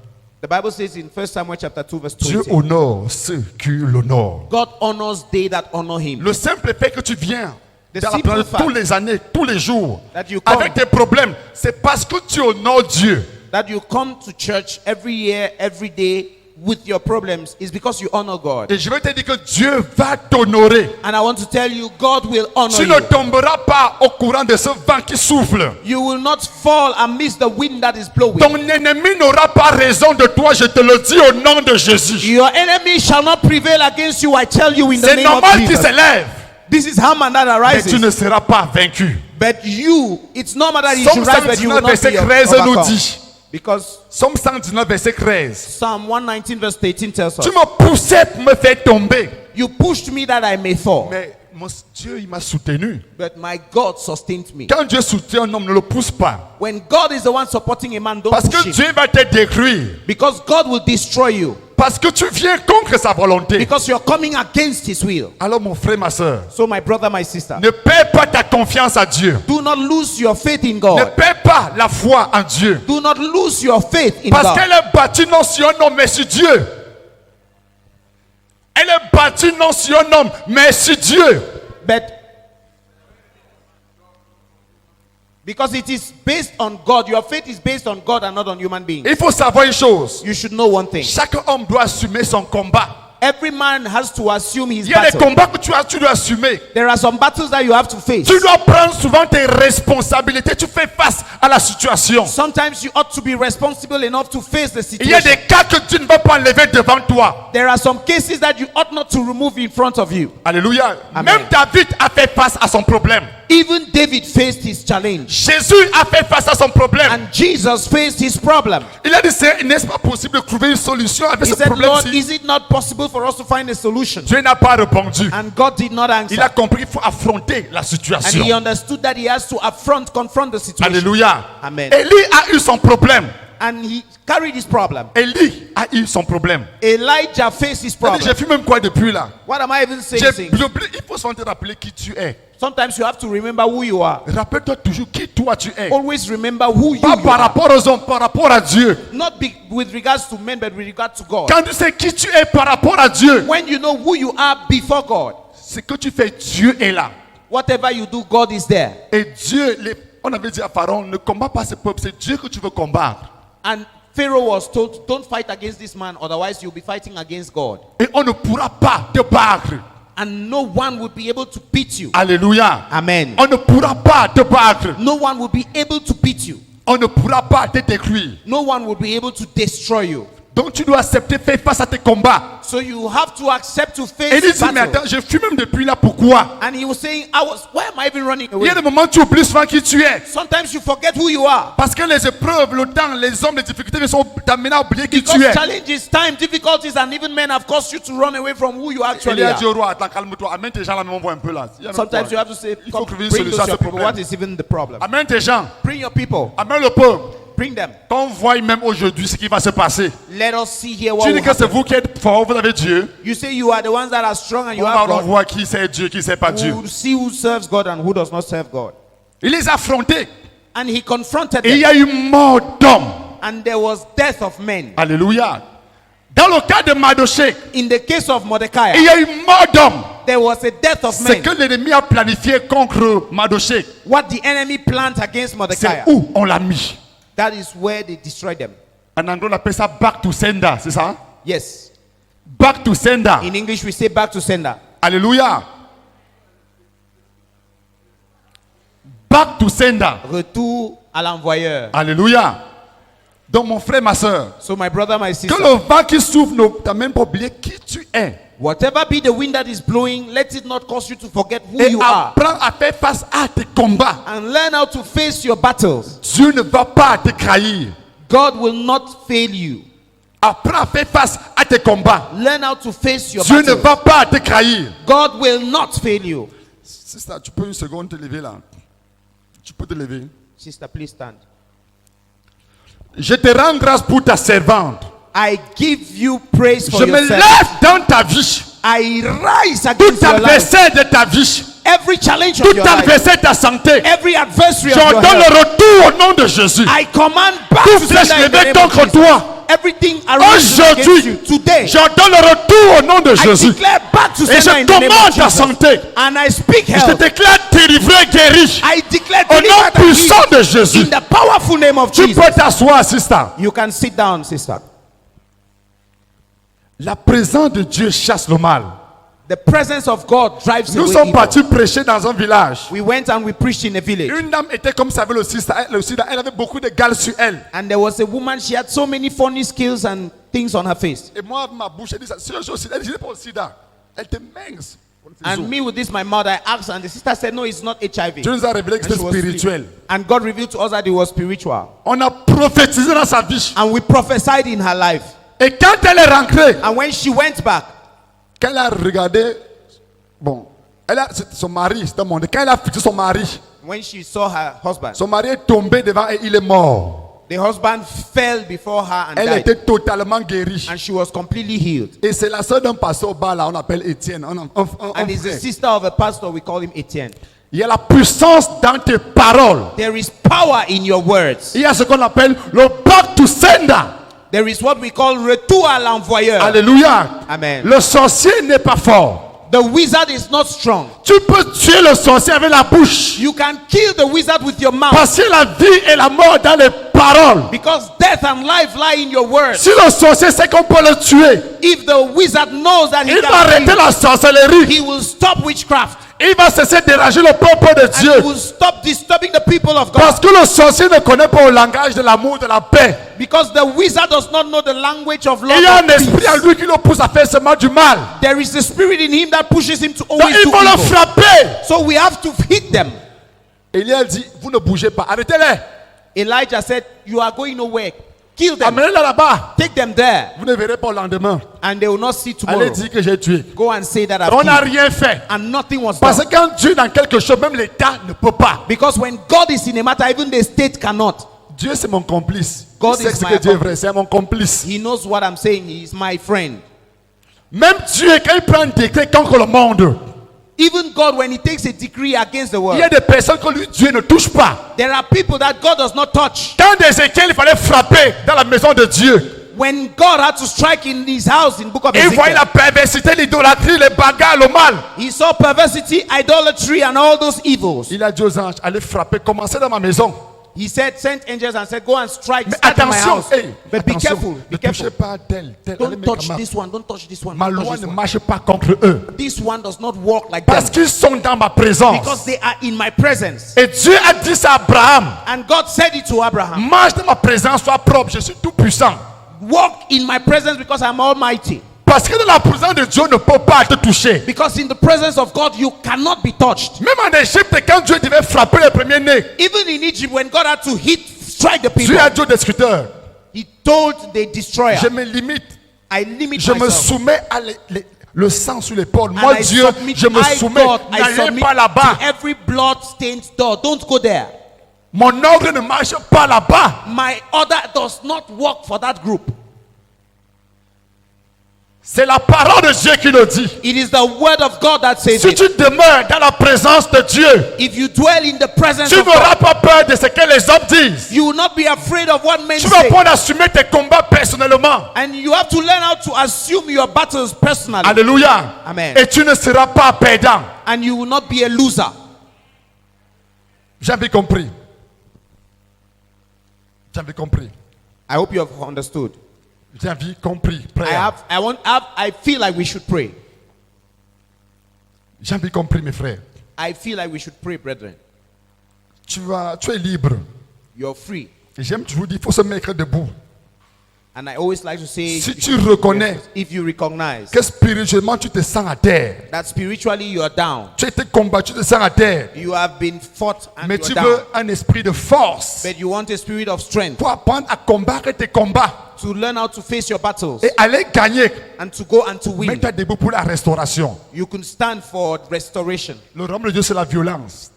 Speaker 1: The Bible says in 1 Samuel chapter 2 verse
Speaker 2: Dieu
Speaker 1: 20,
Speaker 2: honore ceux qui l'honorent.
Speaker 1: God honors they that honor him.
Speaker 2: Le simple fait que tu viens
Speaker 1: The
Speaker 2: dans la
Speaker 1: simple
Speaker 2: planète
Speaker 1: fact
Speaker 2: tous les années, tous les jours,
Speaker 1: that you come-
Speaker 2: avec tes problèmes, c'est parce que tu honores Dieu.
Speaker 1: That you come to church every year, every day with your problems is because you honor God.
Speaker 2: Et je vais te dire que Dieu va t'honorer.
Speaker 1: And I want to tell you, God will honor
Speaker 2: Tu
Speaker 1: you.
Speaker 2: ne tomberas pas au courant de ce vent qui souffle.
Speaker 1: You will not fall amidst the wind that is blowing.
Speaker 2: Ton ennemi n'aura pas raison de toi, je te le dis au nom de Jésus.
Speaker 1: Your enemy shall not prevail against you, I tell you in the
Speaker 2: C'est
Speaker 1: name of
Speaker 2: normal qu'il
Speaker 1: Jesus.
Speaker 2: s'élève,
Speaker 1: This is Haman that
Speaker 2: mais tu
Speaker 1: arises.
Speaker 2: ne seras pas vaincu.
Speaker 1: But you, it's normal that he
Speaker 2: Somme
Speaker 1: should rise, but you will
Speaker 2: 119,
Speaker 1: not
Speaker 2: verset
Speaker 1: be
Speaker 2: 13 nous
Speaker 1: overcome.
Speaker 2: dit.
Speaker 1: Because
Speaker 2: Somme 119, verset 13.
Speaker 1: Psalm 119 verse 18 tells us,
Speaker 2: Tu me poussais pour me faire tomber.
Speaker 1: you pushed me that I may fall,
Speaker 2: Mais mon Dieu, il m'a soutenu.
Speaker 1: but my God sustained me.
Speaker 2: Quand Dieu soutient un homme, ne le pousse pas.
Speaker 1: When God is the one supporting a man, don't
Speaker 2: Parce
Speaker 1: push
Speaker 2: que
Speaker 1: him.
Speaker 2: Dieu va te détruire.
Speaker 1: Because God will destroy you.
Speaker 2: Parce que tu viens contre sa volonté.
Speaker 1: Because you're coming against his will.
Speaker 2: Alors mon frère, ma soeur,
Speaker 1: So my brother, my sister,
Speaker 2: ne perds pas ta confiance à Dieu.
Speaker 1: do not lose your faith in
Speaker 2: Ne
Speaker 1: God.
Speaker 2: perds pas la foi en Dieu.
Speaker 1: Do not lose your faith in
Speaker 2: Parce
Speaker 1: God.
Speaker 2: qu'elle est bâtie non sur un homme, mais sur Dieu. Elle est bâtie non sur un homme, mais sur Dieu.
Speaker 1: But because it is based on God, your faith is based on God and not on human beings.
Speaker 2: Il faut savoir une chose.
Speaker 1: You should know one thing.
Speaker 2: Chaque homme doit assumer son combat.
Speaker 1: Every man has to assume his
Speaker 2: Il y a des
Speaker 1: battle.
Speaker 2: combats que tu dois assumer.
Speaker 1: There are some battles that you have to face.
Speaker 2: Tu dois prendre souvent tes responsabilités. Tu fais face à la situation.
Speaker 1: Sometimes you ought to be responsible enough to face the
Speaker 2: Il y a
Speaker 1: situation.
Speaker 2: des cas que tu ne vas pas enlever devant toi.
Speaker 1: There are some cases that you ought not to remove in front of you.
Speaker 2: Alléluia.
Speaker 1: Amen.
Speaker 2: Même David a fait face à son problème.
Speaker 1: Even David faced his challenge.
Speaker 2: Jésus a fait face à son problème.
Speaker 1: And Jesus faced his problem.
Speaker 2: Il a dit, n'est-ce pas possible de trouver une solution avec
Speaker 1: He
Speaker 2: ce
Speaker 1: said, Lord,
Speaker 2: problème-ci?
Speaker 1: is it not possible for us to find a solution?
Speaker 2: Dieu n'a pas répondu.
Speaker 1: And God did not answer.
Speaker 2: Il a compris qu'il faut affronter la
Speaker 1: And
Speaker 2: situation.
Speaker 1: he understood that he has to confront the situation.
Speaker 2: Alléluia.
Speaker 1: Amen.
Speaker 2: Élie a eu son problème.
Speaker 1: And he carried his problem.
Speaker 2: Élie a eu son problème.
Speaker 1: Elijah faced his
Speaker 2: Il a dit, j'ai
Speaker 1: problem.
Speaker 2: fait même quoi depuis là?
Speaker 1: What am I even saying?
Speaker 2: Il faut souvent te rappeler qui tu es.
Speaker 1: Sometimes you have to remember who you are.
Speaker 2: Rappelle-toi toujours qui toi tu es.
Speaker 1: Always remember who you
Speaker 2: Pas par
Speaker 1: are.
Speaker 2: rapport aux hommes, par rapport à Dieu.
Speaker 1: Not with regards to men, but with regard to God.
Speaker 2: Quand tu sais qui tu es par rapport à Dieu,
Speaker 1: When you know who you are before God,
Speaker 2: ce que tu fais, Dieu est là.
Speaker 1: whatever you do, God is there.
Speaker 2: Et Dieu, on avait dit à Pharaon, ne combat pas ce peuple, c'est Dieu que tu veux combattre.
Speaker 1: And Pharaoh was told, don't fight against this man, otherwise you'll be fighting against God.
Speaker 2: Et on ne pourra pas te battre.
Speaker 1: And no one would be able to beat you.
Speaker 2: Alléluia.
Speaker 1: Amen.
Speaker 2: On ne pourra pas te battre.
Speaker 1: No one will be able to beat you.
Speaker 2: On ne pourra pas te détruire.
Speaker 1: No one will be able to destroy you.
Speaker 2: Donc tu dois accepter faire face à tes combats.
Speaker 1: So you have to accept to
Speaker 2: Et
Speaker 1: face
Speaker 2: il dit, mais
Speaker 1: battle.
Speaker 2: attends, je fuis même depuis là, pourquoi?
Speaker 1: And he was saying, why am I even running
Speaker 2: Il
Speaker 1: away?
Speaker 2: y a des moments où tu oublies souvent qui tu es.
Speaker 1: Sometimes you forget who you are.
Speaker 2: Parce que les épreuves, le temps, les hommes, les difficultés sont t'amener à oublier qui
Speaker 1: Because
Speaker 2: tu es.
Speaker 1: challenges, time, difficulties, and even men have caused you to run away from who you
Speaker 2: Il
Speaker 1: actually
Speaker 2: a dit
Speaker 1: are.
Speaker 2: au roi, attends, calme-toi, amène tes gens là, mais on voit un peu là. Il y a même
Speaker 1: Sometimes you
Speaker 2: quoi.
Speaker 1: have to say,
Speaker 2: Il faut
Speaker 1: come,
Speaker 2: trouver une
Speaker 1: bring those
Speaker 2: solution à ce
Speaker 1: your people.
Speaker 2: problème.
Speaker 1: What is even the problem?
Speaker 2: Amène tes gens,
Speaker 1: Bring your people.
Speaker 2: amène le peuple.
Speaker 1: Bring them.
Speaker 2: Qu'on voit même aujourd'hui ce qui va se passer.
Speaker 1: Let us see here what
Speaker 2: Tu
Speaker 1: will
Speaker 2: dis que c'est
Speaker 1: happen.
Speaker 2: vous qui êtes fort, vous avez Dieu.
Speaker 1: You say you are the ones that are strong and you
Speaker 2: On
Speaker 1: have
Speaker 2: va
Speaker 1: God.
Speaker 2: voir qui c'est Dieu, qui c'est pas Dieu.
Speaker 1: Who see who serves God and who does not serve God.
Speaker 2: Il les a affrontés.
Speaker 1: And he confronted
Speaker 2: Et il y
Speaker 1: them.
Speaker 2: a eu mort d'hommes.
Speaker 1: And there was death of men.
Speaker 2: Alléluia. Dans le cas de Mardochée,
Speaker 1: In the case of
Speaker 2: il
Speaker 1: Mordecai,
Speaker 2: y a eu mort d'hommes.
Speaker 1: there was a death of
Speaker 2: Ce
Speaker 1: men.
Speaker 2: que l'ennemi a planifié contre Mardochée,
Speaker 1: What the enemy planned against
Speaker 2: c'est
Speaker 1: Mordecai,
Speaker 2: où on l'a mis.
Speaker 1: that is where they destroyed them.
Speaker 2: En anglais, on appelle ça back to sender, c'est ça?
Speaker 1: Yes.
Speaker 2: Back to sender.
Speaker 1: In English, we say back to sender.
Speaker 2: Alléluia. back to sender.
Speaker 1: Retour à l'envoyeur.
Speaker 2: Alléluia. Donc mon frère, ma soeur,
Speaker 1: So my brother, my
Speaker 2: que
Speaker 1: sister,
Speaker 2: le vent qui souffle ne t'a même pas oublié qui tu es.
Speaker 1: whatever be the wind that is blowing, let it not cause you to forget who
Speaker 2: Et
Speaker 1: you are.
Speaker 2: apprends à faire face à tes combats.
Speaker 1: And learn how to face your battles.
Speaker 2: Dieu ne va pas te trahir.
Speaker 1: God will not fail you.
Speaker 2: Apprends à faire face à tes combats.
Speaker 1: Learn how to face your
Speaker 2: Dieu ne
Speaker 1: battles.
Speaker 2: va pas te trahir.
Speaker 1: God will not fail you.
Speaker 2: C'est ça, tu peux une seconde te lever là. Tu peux te lever.
Speaker 1: Sister, please stand.
Speaker 2: Je te rends grâce pour ta servante.
Speaker 1: I give you praise for
Speaker 2: Je me
Speaker 1: your servant.
Speaker 2: lève dans ta vie.
Speaker 1: I rise
Speaker 2: Tout
Speaker 1: against your life.
Speaker 2: adversaire de ta vie.
Speaker 1: Every challenge of
Speaker 2: Tout
Speaker 1: your life.
Speaker 2: adversaire de ta santé.
Speaker 1: Every adversary of your
Speaker 2: J'ordonne
Speaker 1: health.
Speaker 2: le retour au nom de Jésus.
Speaker 1: I command back
Speaker 2: Toute
Speaker 1: to
Speaker 2: flèche
Speaker 1: sender in the
Speaker 2: levée
Speaker 1: name of
Speaker 2: contre
Speaker 1: Jesus.
Speaker 2: toi.
Speaker 1: Everything arranged against you
Speaker 2: Aujourd'hui,
Speaker 1: today.
Speaker 2: j'ordonne le retour au nom de
Speaker 1: I
Speaker 2: Jésus.
Speaker 1: declare back to
Speaker 2: Et
Speaker 1: sender in
Speaker 2: je
Speaker 1: the name of
Speaker 2: commande ta
Speaker 1: Jesus.
Speaker 2: santé.
Speaker 1: And I speak
Speaker 2: Je te
Speaker 1: health.
Speaker 2: déclare délivré, guéri.
Speaker 1: I declare
Speaker 2: Au nom
Speaker 1: delivered and
Speaker 2: puissant
Speaker 1: healed
Speaker 2: de Jésus.
Speaker 1: in the powerful name of
Speaker 2: Tu
Speaker 1: Jesus.
Speaker 2: peux t'asseoir, sister.
Speaker 1: You can sit down, sister.
Speaker 2: La présence de Dieu chasse le mal.
Speaker 1: The presence of God drives
Speaker 2: Nous
Speaker 1: away
Speaker 2: sommes
Speaker 1: evil.
Speaker 2: partis prêcher dans un village.
Speaker 1: We went and we preached in a village.
Speaker 2: Une dame était comme ça avec le sida. Elle avait beaucoup de gales sur elle.
Speaker 1: And there was a woman, she had so many funny skills and things on her face.
Speaker 2: Et moi, ma bouche, elle dit ça. C'est le sida. Elle dit, c'est pas le sida. Elle était mince.
Speaker 1: And me with this, my mother, I asked, and the sister said, no, it's not HIV.
Speaker 2: Dieu nous a révélé que
Speaker 1: And
Speaker 2: c'était
Speaker 1: she was
Speaker 2: spirituel.
Speaker 1: asleep. And God revealed to us that it was spiritual.
Speaker 2: On a prophétisé dans sa vie.
Speaker 1: And we prophesied in her life.
Speaker 2: Et quand elle est rentrée,
Speaker 1: And when she went back,
Speaker 2: quand elle a regardé, bon, son mari, c'était mon. Quand elle a fixé son mari,
Speaker 1: when she saw her husband,
Speaker 2: son mari est tombé devant et il est mort.
Speaker 1: the husband fell before her and
Speaker 2: Elle
Speaker 1: died.
Speaker 2: était totalement guérie.
Speaker 1: And she was completely healed.
Speaker 2: Et c'est la sœur d'un pasteur au bas là, on appelle Étienne. Un
Speaker 1: And is the
Speaker 2: frère.
Speaker 1: sister of a pastor, we call him Etienne.
Speaker 2: Il y a la puissance dans tes paroles.
Speaker 1: There is power in your words.
Speaker 2: Il y a ce qu'on appelle le back to sender.
Speaker 1: There is what we call retour à l'envoyeur.
Speaker 2: Alléluia.
Speaker 1: Amen.
Speaker 2: Le sorcier n'est pas fort.
Speaker 1: The wizard is not strong.
Speaker 2: Tu peux tuer le sorcier avec la bouche.
Speaker 1: You can kill the wizard with your mouth.
Speaker 2: Parce que la vie et la mort dans les paroles.
Speaker 1: Because death and life lie in your words.
Speaker 2: Si le sorcier sait qu'on peut le tuer,
Speaker 1: If the wizard knows that he
Speaker 2: il va
Speaker 1: can
Speaker 2: arrêter
Speaker 1: kill,
Speaker 2: la sorcellerie.
Speaker 1: he will stop witchcraft.
Speaker 2: Il va cesser de déranger le peuple de
Speaker 1: And he
Speaker 2: Dieu.
Speaker 1: will stop disturbing the people of God.
Speaker 2: Parce que le sorcier ne connaît pas le langage de l'amour, de la paix.
Speaker 1: Because the wizard does not know the language of love.
Speaker 2: Il y a un
Speaker 1: and peace.
Speaker 2: esprit en lui qui le pousse à faire seulement du mal.
Speaker 1: There is a spirit in him that pushes him to
Speaker 2: Donc
Speaker 1: always
Speaker 2: il
Speaker 1: do
Speaker 2: faut le
Speaker 1: evil.
Speaker 2: frapper.
Speaker 1: So we have to hit them.
Speaker 2: Élie dit, vous ne bougez pas, arrêtez-les.
Speaker 1: Elijah said, you are going nowhere. Kill them.
Speaker 2: Amenez-les là-bas.
Speaker 1: Take them there.
Speaker 2: Vous ne verrez pas le lendemain.
Speaker 1: And they will not see tomorrow.
Speaker 2: Allez dire que j'ai tué.
Speaker 1: Go and say that I've
Speaker 2: On n'a
Speaker 1: killed.
Speaker 2: rien fait.
Speaker 1: And nothing was
Speaker 2: Parce
Speaker 1: done.
Speaker 2: que quand Dieu est dans quelque chose, même l'État ne peut pas.
Speaker 1: Because when God is in a matter, even the state cannot.
Speaker 2: Dieu c'est mon complice.
Speaker 1: God
Speaker 2: Il sait
Speaker 1: is
Speaker 2: ce
Speaker 1: my
Speaker 2: que Dieu est
Speaker 1: accomplice.
Speaker 2: vrai, c'est mon complice.
Speaker 1: He knows what I'm saying. He is my friend.
Speaker 2: Même Dieu, quand il prend un décret contre le monde,
Speaker 1: Even God, when he takes a decree against the
Speaker 2: il
Speaker 1: world,
Speaker 2: y a des personnes que lui, Dieu ne touche pas.
Speaker 1: there are people that God does not touch.
Speaker 2: Quand Ézéchiel, il fallait frapper dans la maison de Dieu,
Speaker 1: When God had to strike in his house in book of
Speaker 2: il voyait
Speaker 1: Ezekiel,
Speaker 2: la perversité, l'idolâtrie, les bagarres, le mal.
Speaker 1: he saw perversity, idolatry, and all those evils.
Speaker 2: Il a dit aux anges, allez frapper, commencez dans ma maison.
Speaker 1: He said, sent angels and said, go and strike,
Speaker 2: Mais
Speaker 1: start in my
Speaker 2: attention,
Speaker 1: house.
Speaker 2: hey,
Speaker 1: But be
Speaker 2: attention,
Speaker 1: careful,
Speaker 2: ne
Speaker 1: be careful.
Speaker 2: touchez pas tel. Allez,
Speaker 1: Don't
Speaker 2: mes
Speaker 1: touch
Speaker 2: camarades.
Speaker 1: this one, don't touch this one.
Speaker 2: Ma
Speaker 1: don't touch
Speaker 2: loi
Speaker 1: this
Speaker 2: ne
Speaker 1: one.
Speaker 2: marche pas contre eux.
Speaker 1: This one does not work like that.
Speaker 2: Parce qu'ils sont dans ma présence.
Speaker 1: Because they are in my presence.
Speaker 2: Et Dieu a dit ça à Abraham.
Speaker 1: And God said it to Abraham.
Speaker 2: Marche dans ma présence, sois propre, je suis tout puissant.
Speaker 1: Walk in my presence because I'm almighty.
Speaker 2: Parce que dans la présence de Dieu, on ne peut pas te toucher.
Speaker 1: Because in the presence of God, you cannot be touched.
Speaker 2: Même en Égypte, quand Dieu devait frapper les premiers-nés,
Speaker 1: Even in Egypt, when God had to strike the people,
Speaker 2: Dieu a dit aux destructeurs,
Speaker 1: he told the destroyer,
Speaker 2: je me limite,
Speaker 1: I limit
Speaker 2: je me
Speaker 1: myself.
Speaker 2: soumets à le sang sur l'épaule.
Speaker 1: And
Speaker 2: Moi,
Speaker 1: I
Speaker 2: Dieu,
Speaker 1: submit,
Speaker 2: je me
Speaker 1: I,
Speaker 2: soumets.
Speaker 1: God, I
Speaker 2: N'allez
Speaker 1: submit
Speaker 2: pas là-bas.
Speaker 1: to every blood-stained door. Don't go there.
Speaker 2: Mon ordre ne marche pas là-bas.
Speaker 1: My order does not work for that group.
Speaker 2: C'est la parole de Dieu qui le dit.
Speaker 1: It is the word of God that says
Speaker 2: Si
Speaker 1: it.
Speaker 2: tu demeures dans la présence de Dieu,
Speaker 1: If you dwell in the presence
Speaker 2: tu
Speaker 1: of God,
Speaker 2: n'auras pas peur de ce que les hommes disent.
Speaker 1: you will not be afraid of what men
Speaker 2: Tu vas
Speaker 1: say.
Speaker 2: pouvoir assumer tes combats personnellement.
Speaker 1: And you have to learn how to assume your battles personally.
Speaker 2: Alléluia.
Speaker 1: Amen.
Speaker 2: Et tu ne seras pas perdant.
Speaker 1: And you will not be a loser.
Speaker 2: J'ai bien compris. J'ai bien compris.
Speaker 1: I hope you have understood.
Speaker 2: J'ai bien compris. Prière.
Speaker 1: I feel like we should pray.
Speaker 2: J'ai bien compris, mes frères.
Speaker 1: I feel like we should pray, brethren.
Speaker 2: tu es libre.
Speaker 1: You're free.
Speaker 2: Et j'aime toujours dire, il faut se mettre debout.
Speaker 1: And I always like to say,
Speaker 2: Si tu reconnais
Speaker 1: if you recognize
Speaker 2: que spirituellement tu te sens à terre,
Speaker 1: that spiritually you are down,
Speaker 2: tu as été combattu, tu te sens à terre,
Speaker 1: you have been fought and
Speaker 2: mais
Speaker 1: you
Speaker 2: tu
Speaker 1: are
Speaker 2: veux
Speaker 1: down,
Speaker 2: un esprit de force
Speaker 1: but you want a spirit of strength
Speaker 2: pour apprendre à combattre tes combats
Speaker 1: to learn how to face your battles
Speaker 2: et aller gagner.
Speaker 1: and to go and to win.
Speaker 2: Mets-toi debout pour la restauration.
Speaker 1: You can stand for restoration.
Speaker 2: Le royaume de Dieu, c'est la violence.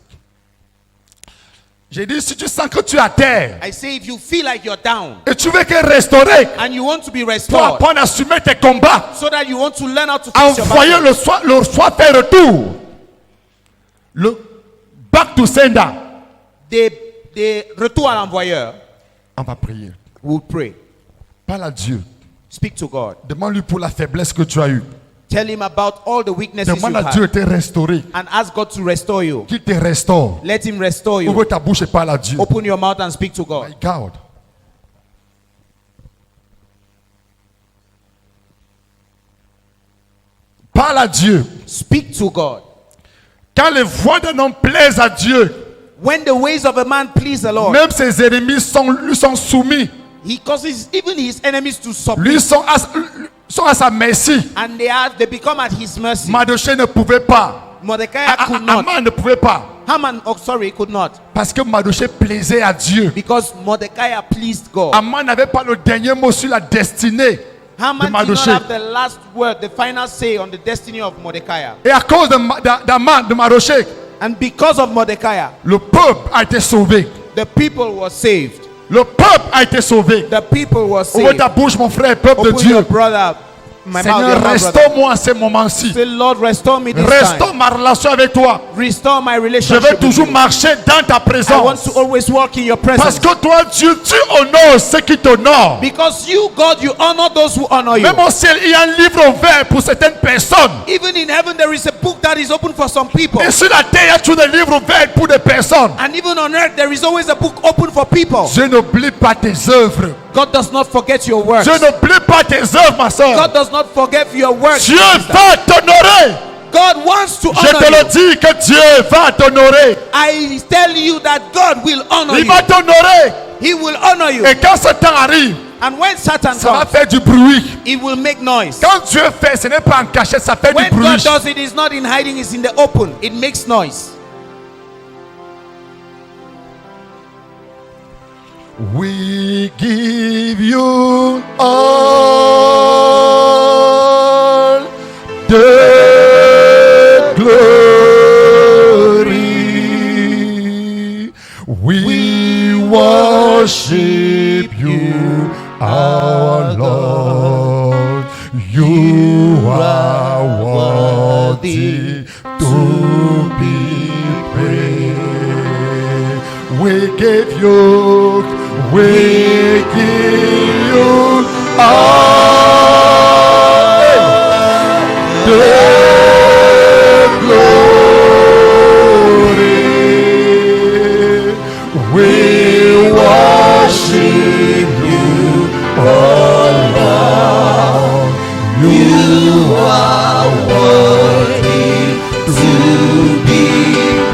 Speaker 2: J'ai dit, si tu sens que tu es à terre
Speaker 1: I say if you feel like you're down
Speaker 2: et tu veux que restaurer
Speaker 1: and you want to be
Speaker 2: pour
Speaker 1: restored
Speaker 2: apprendre à assumer tes combats,
Speaker 1: so that you want to learn how to face your
Speaker 2: envoyer
Speaker 1: battles,
Speaker 2: le soir fait retour. Le back to sender.
Speaker 1: des retours à l'envoyeur,
Speaker 2: On va prier.
Speaker 1: will pray.
Speaker 2: Parle à Dieu.
Speaker 1: Speak to God.
Speaker 2: Demande-lui pour la faiblesse que tu as eue.
Speaker 1: Tell him about all the weaknesses you
Speaker 2: Demande à Dieu
Speaker 1: have
Speaker 2: de te restaurer.
Speaker 1: and ask God to restore you.
Speaker 2: Qu'il te restaure.
Speaker 1: Let him restore you.
Speaker 2: Ouvre ta bouche et parle à Dieu.
Speaker 1: Open your mouth and speak to God.
Speaker 2: My God. Parle à Dieu.
Speaker 1: Speak to God.
Speaker 2: Quand les voies d'un homme plaisent à Dieu,
Speaker 1: When the ways of a man please the Lord,
Speaker 2: même ses ennemis lui sont soumis.
Speaker 1: he causes even his enemies to submit,
Speaker 2: Lui sont à sa merci.
Speaker 1: and they become at his mercy.
Speaker 2: Mardochée ne pouvait pas.
Speaker 1: Mordecai could not.
Speaker 2: Haman ne pouvait pas.
Speaker 1: Haman, could not,
Speaker 2: Parce que Mardochée plaisait à Dieu.
Speaker 1: because Mordecai pleased God.
Speaker 2: Haman n'avait pas le dernier mot sur la destinée de
Speaker 1: Haman did not
Speaker 2: Mardochée.
Speaker 1: have the last word, the final say on the destiny of Mordecai.
Speaker 2: Et à cause de Mardochée,
Speaker 1: And because of Mordecai,
Speaker 2: le peuple a été sauvé.
Speaker 1: the people were saved.
Speaker 2: Le peuple a été sauvé.
Speaker 1: The people were
Speaker 2: Ouvre
Speaker 1: saved.
Speaker 2: ta bouche, mon frère, peuple de
Speaker 1: Open
Speaker 2: Dieu.
Speaker 1: your brother, my mouth,
Speaker 2: Seigneur,
Speaker 1: your mouth, brother.
Speaker 2: restaure-moi en ce moment-ci.
Speaker 1: Say, Lord, restore me this
Speaker 2: Restaure
Speaker 1: time.
Speaker 2: ma relation avec toi.
Speaker 1: Restore my
Speaker 2: Je
Speaker 1: relationship
Speaker 2: vais
Speaker 1: with
Speaker 2: toujours
Speaker 1: you.
Speaker 2: marcher dans ta
Speaker 1: I want
Speaker 2: présence.
Speaker 1: to always walk in your
Speaker 2: Parce
Speaker 1: presence.
Speaker 2: que toi, Dieu, tu honores ceux qui t'honorent.
Speaker 1: Because you, God, you honor those who honor you.
Speaker 2: Même au ciel, il y a un livre ouvert pour certaines personnes.
Speaker 1: Even in heaven, there is a book that is open for some people.
Speaker 2: Et sur la terre, il y a toujours des livres ouverts pour des personnes.
Speaker 1: And even on earth, there is always a book open for people.
Speaker 2: Dieu n'oublie pas tes œuvres.
Speaker 1: God does not forget your works.
Speaker 2: Dieu n'oublie pas tes œuvres, ma soeur.
Speaker 1: God does not forget your works.
Speaker 2: Dieu va t'honorer.
Speaker 1: God wants to
Speaker 2: Je te
Speaker 1: honor
Speaker 2: le
Speaker 1: you.
Speaker 2: dis que Dieu va t'honorer.
Speaker 1: I tell you that God will honor
Speaker 2: Il
Speaker 1: you.
Speaker 2: va t'honorer.
Speaker 1: He will honor you.
Speaker 2: Et quand ce temps arrive,
Speaker 1: And when Satan
Speaker 2: ça va
Speaker 1: comes,
Speaker 2: faire du bruit.
Speaker 1: it will make noise.
Speaker 2: Quand Dieu fait, ce n'est pas en cachette, ça fait du
Speaker 1: When God
Speaker 2: bruit.
Speaker 1: does it, it's not in hiding, it's in the open. It makes noise.
Speaker 2: We give you all the glory. We worship you, our Lord. You are worthy to be praised. We give you all the glory. We worship you, oh Lord. You are worthy to be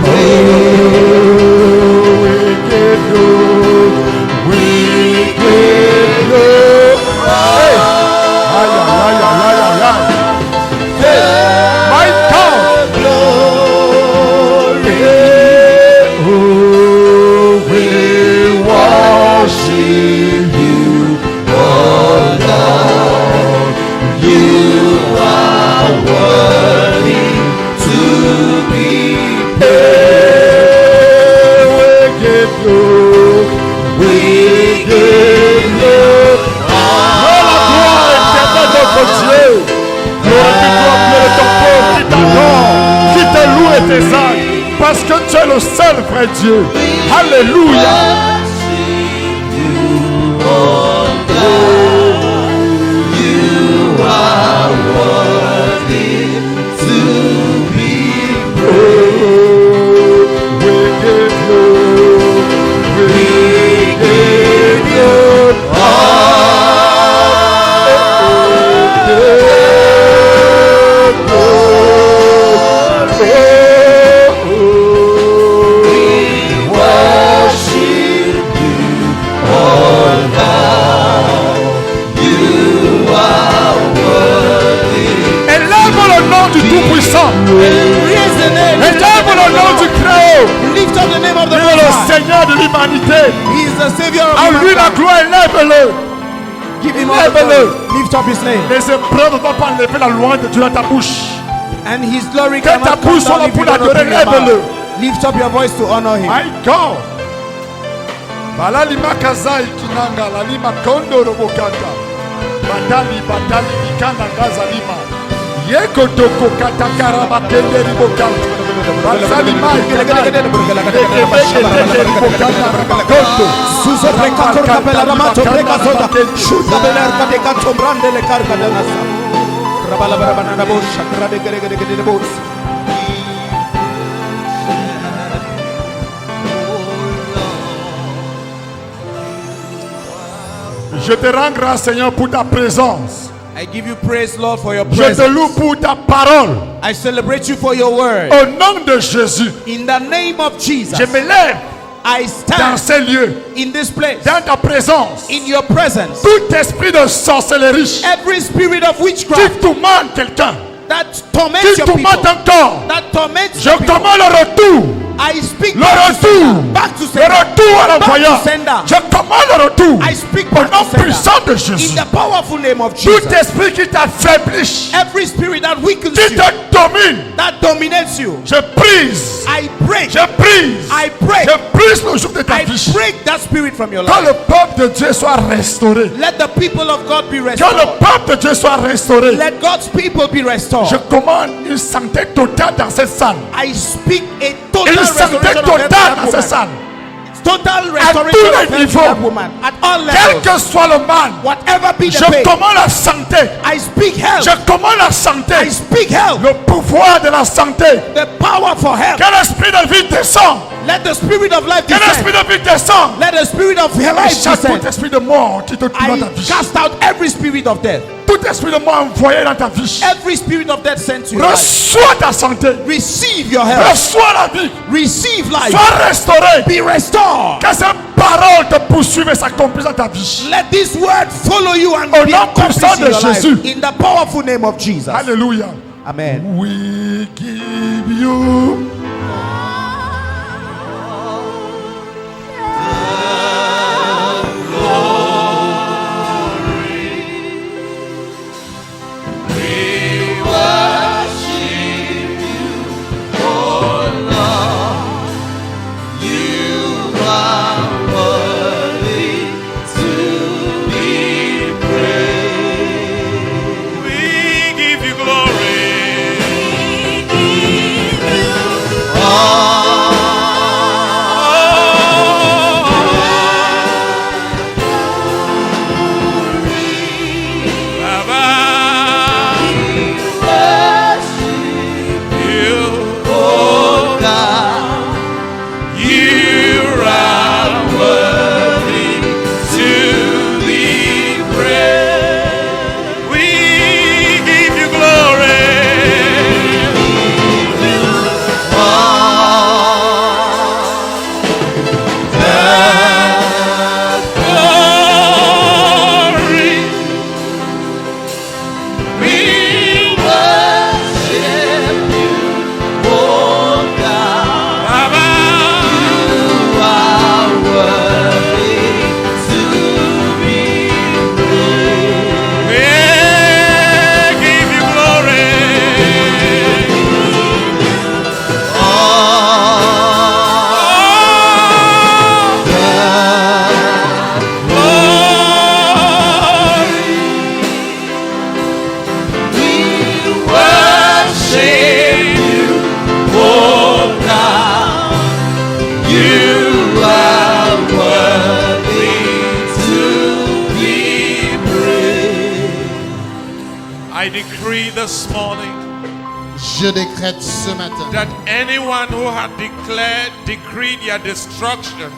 Speaker 2: praised. We give you hey. Ay, ay, ay, ay, ay, ay. Hey, my God. Oh, we worship you, oh Lord. You are worthy to be praised. We give you parce que tu es le seul vrai Dieu. Alléluia. What nom.
Speaker 1: Raise the name.
Speaker 2: Élève le nom du Créateur.
Speaker 1: Lift up the name of the
Speaker 2: Il est
Speaker 1: Most
Speaker 2: le
Speaker 1: High.
Speaker 2: Seigneur de l'humanité.
Speaker 1: He is the Savior of
Speaker 2: À lui la
Speaker 1: humankind.
Speaker 2: gloire, élève-le.
Speaker 1: Give him all the glory. Lift up his name.
Speaker 2: Les épreuves ne vont pas enlever la louange de Dieu dans ta bouche.
Speaker 1: And his glory
Speaker 2: Que ta
Speaker 1: cannot come
Speaker 2: bouche soit
Speaker 1: down if
Speaker 2: pour
Speaker 1: you don't
Speaker 2: l'adorer,
Speaker 1: open your
Speaker 2: lève-le.
Speaker 1: mouth. Lift up your voice to honor him.
Speaker 2: My God. Balalima kazai kinanga lalima kondo robokata. Batali batali mikanda gazalima. Yeko toko katakara bakende ribokata. Bazalima ikadai.
Speaker 1: Suso preka korka bela ramato preka soda. Shuta bela kade kato brande le karka danasa. Rabala barabana na bosh shakra de gere gere gere bosh.
Speaker 2: Je te rends grâce, Seigneur, pour ta présence.
Speaker 1: I give you praise, Lord, for your
Speaker 2: Je te
Speaker 1: presence.
Speaker 2: loue pour ta parole.
Speaker 1: I celebrate you for your word.
Speaker 2: Au nom de Jésus,
Speaker 1: In the name of Jesus,
Speaker 2: je me lève
Speaker 1: I
Speaker 2: dans
Speaker 1: stand
Speaker 2: ces lieux,
Speaker 1: in this place,
Speaker 2: dans ta présence.
Speaker 1: in your presence.
Speaker 2: Tout esprit de sorcellerie
Speaker 1: Every spirit of
Speaker 2: qui
Speaker 1: witchcraft
Speaker 2: tourmente quelqu'un,
Speaker 1: that torments
Speaker 2: qui
Speaker 1: your
Speaker 2: tourmente
Speaker 1: people,
Speaker 2: encore,
Speaker 1: that torments
Speaker 2: je
Speaker 1: your people,
Speaker 2: commande le retour.
Speaker 1: I speak
Speaker 2: Le
Speaker 1: back to
Speaker 2: retour.
Speaker 1: sender. Back to
Speaker 2: Le
Speaker 1: sender.
Speaker 2: retour à l'envoyeur.
Speaker 1: Back to sender.
Speaker 2: Je commande le retour.
Speaker 1: I speak
Speaker 2: Au
Speaker 1: back
Speaker 2: nom
Speaker 1: to sender.
Speaker 2: puissant de
Speaker 1: In
Speaker 2: Jésus.
Speaker 1: the powerful name of
Speaker 2: Tout
Speaker 1: Jesus.
Speaker 2: esprit qui t'affaiblit,
Speaker 1: Every spirit that weakens
Speaker 2: qui
Speaker 1: you,
Speaker 2: te domine,
Speaker 1: that dominates you,
Speaker 2: je brise.
Speaker 1: I break.
Speaker 2: Je brise.
Speaker 1: I break.
Speaker 2: Je brise le jour de ta
Speaker 1: I
Speaker 2: vie.
Speaker 1: break that spirit from your
Speaker 2: Que
Speaker 1: life.
Speaker 2: le peuple de Dieu soit restauré.
Speaker 1: Let the people of God be
Speaker 2: Que
Speaker 1: restored.
Speaker 2: le peuple de Dieu soit restauré.
Speaker 1: Let God's people be restored.
Speaker 2: Je commande une santé totale dans cette salle.
Speaker 1: I speak a total
Speaker 2: Une santé
Speaker 1: restoration of
Speaker 2: totale
Speaker 1: that
Speaker 2: dans cette
Speaker 1: woman.
Speaker 2: salle.
Speaker 1: Total
Speaker 2: tous
Speaker 1: restoration
Speaker 2: les
Speaker 1: of health to
Speaker 2: niveaux.
Speaker 1: that woman. At all
Speaker 2: Quel
Speaker 1: levels.
Speaker 2: que soit le mal,
Speaker 1: Whatever be
Speaker 2: je
Speaker 1: the pain.
Speaker 2: commande la santé.
Speaker 1: I speak health.
Speaker 2: Je commande la santé.
Speaker 1: I speak health.
Speaker 2: Le pouvoir de la santé.
Speaker 1: The power for health.
Speaker 2: Que l'esprit de vie descend.
Speaker 1: Let the spirit of life
Speaker 2: Que l'esprit
Speaker 1: descend.
Speaker 2: de vie descend.
Speaker 1: Let the spirit of
Speaker 2: Et
Speaker 1: life
Speaker 2: chaque tout
Speaker 1: descend.
Speaker 2: esprit de mort qui te tue dans ta
Speaker 1: I
Speaker 2: vie.
Speaker 1: cast out every spirit of death.
Speaker 2: Tout esprit de mort envoyé dans ta vie.
Speaker 1: Every spirit of death sent to your life.
Speaker 2: Reçois ta santé.
Speaker 1: Receive your health.
Speaker 2: Reçois la vie.
Speaker 1: Receive life.
Speaker 2: Sois restauré.
Speaker 1: Be restored.
Speaker 2: Que ces paroles te poursuivent et s'accomplissent dans ta vie.
Speaker 1: Let this word follow you and
Speaker 2: Au
Speaker 1: be
Speaker 2: nom
Speaker 1: accomplished
Speaker 2: puissant
Speaker 1: in
Speaker 2: de
Speaker 1: your life.
Speaker 2: Jésus.
Speaker 1: In the powerful name of Jesus.
Speaker 2: Alléluia.
Speaker 1: Amen.
Speaker 2: We give you
Speaker 3: We give you glory. Baba, you, oh God, you are worthy to be praised. We give you glory. Glory. We worship you, oh God. Baba, you are worthy to be praised. We give you glory. Worship you, oh God. You are worthy to be praised. I decree this morning
Speaker 4: Je décrète ce matin,
Speaker 3: that anyone who had decreed your destruction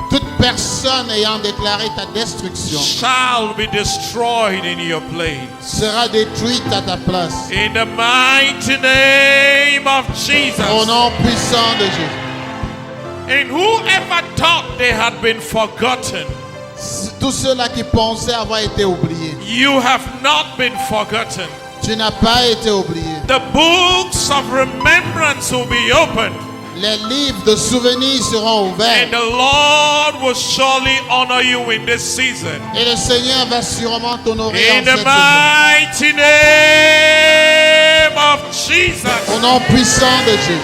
Speaker 4: toute personne ayant déclaré ta destruction
Speaker 3: shall be destroyed in your place.
Speaker 4: sera détruite à ta place.
Speaker 3: In the mighty name of Jesus.
Speaker 4: Au nom puissant de Jésus.
Speaker 3: And whoever thought they had been forgotten,
Speaker 4: Tous ceux-là qui pensaient avoir été oubliés,
Speaker 3: you have not been forgotten.
Speaker 4: tu n'as pas été oublié.
Speaker 3: The books of remembrance will be opened.
Speaker 4: Les livres de souvenirs seront ouverts.
Speaker 3: And the Lord will surely honor you in this season.
Speaker 4: Et le Seigneur va sûrement t'honorer en
Speaker 3: In
Speaker 4: cette
Speaker 3: the
Speaker 4: saison.
Speaker 3: mighty name of Jesus.
Speaker 4: Au nom puissant de Jésus.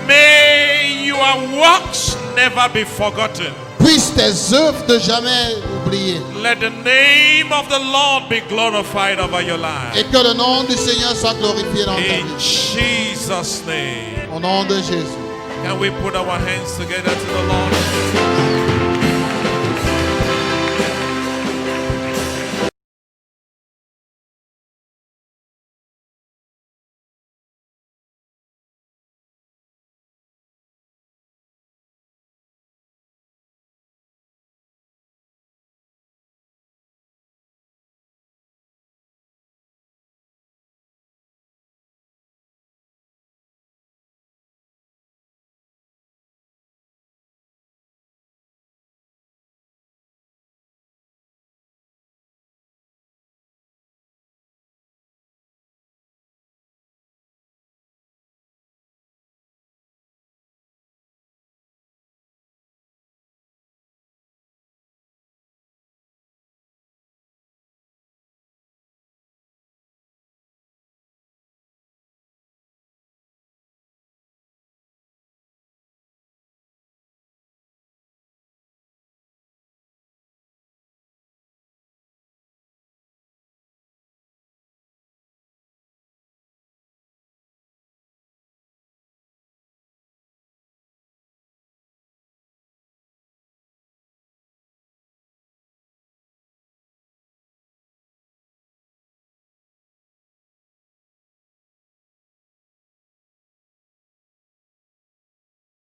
Speaker 3: May your works never be forgotten.
Speaker 4: Puisse tes œuvres ne jamais oublier.
Speaker 3: Let the name of the Lord be glorified over your life.
Speaker 4: Et que le nom du Seigneur soit glorifié dans ta
Speaker 3: In
Speaker 4: vie.
Speaker 3: Jesus' name.
Speaker 4: Au nom de Jésus.
Speaker 3: Can we put our hands together to the Lord?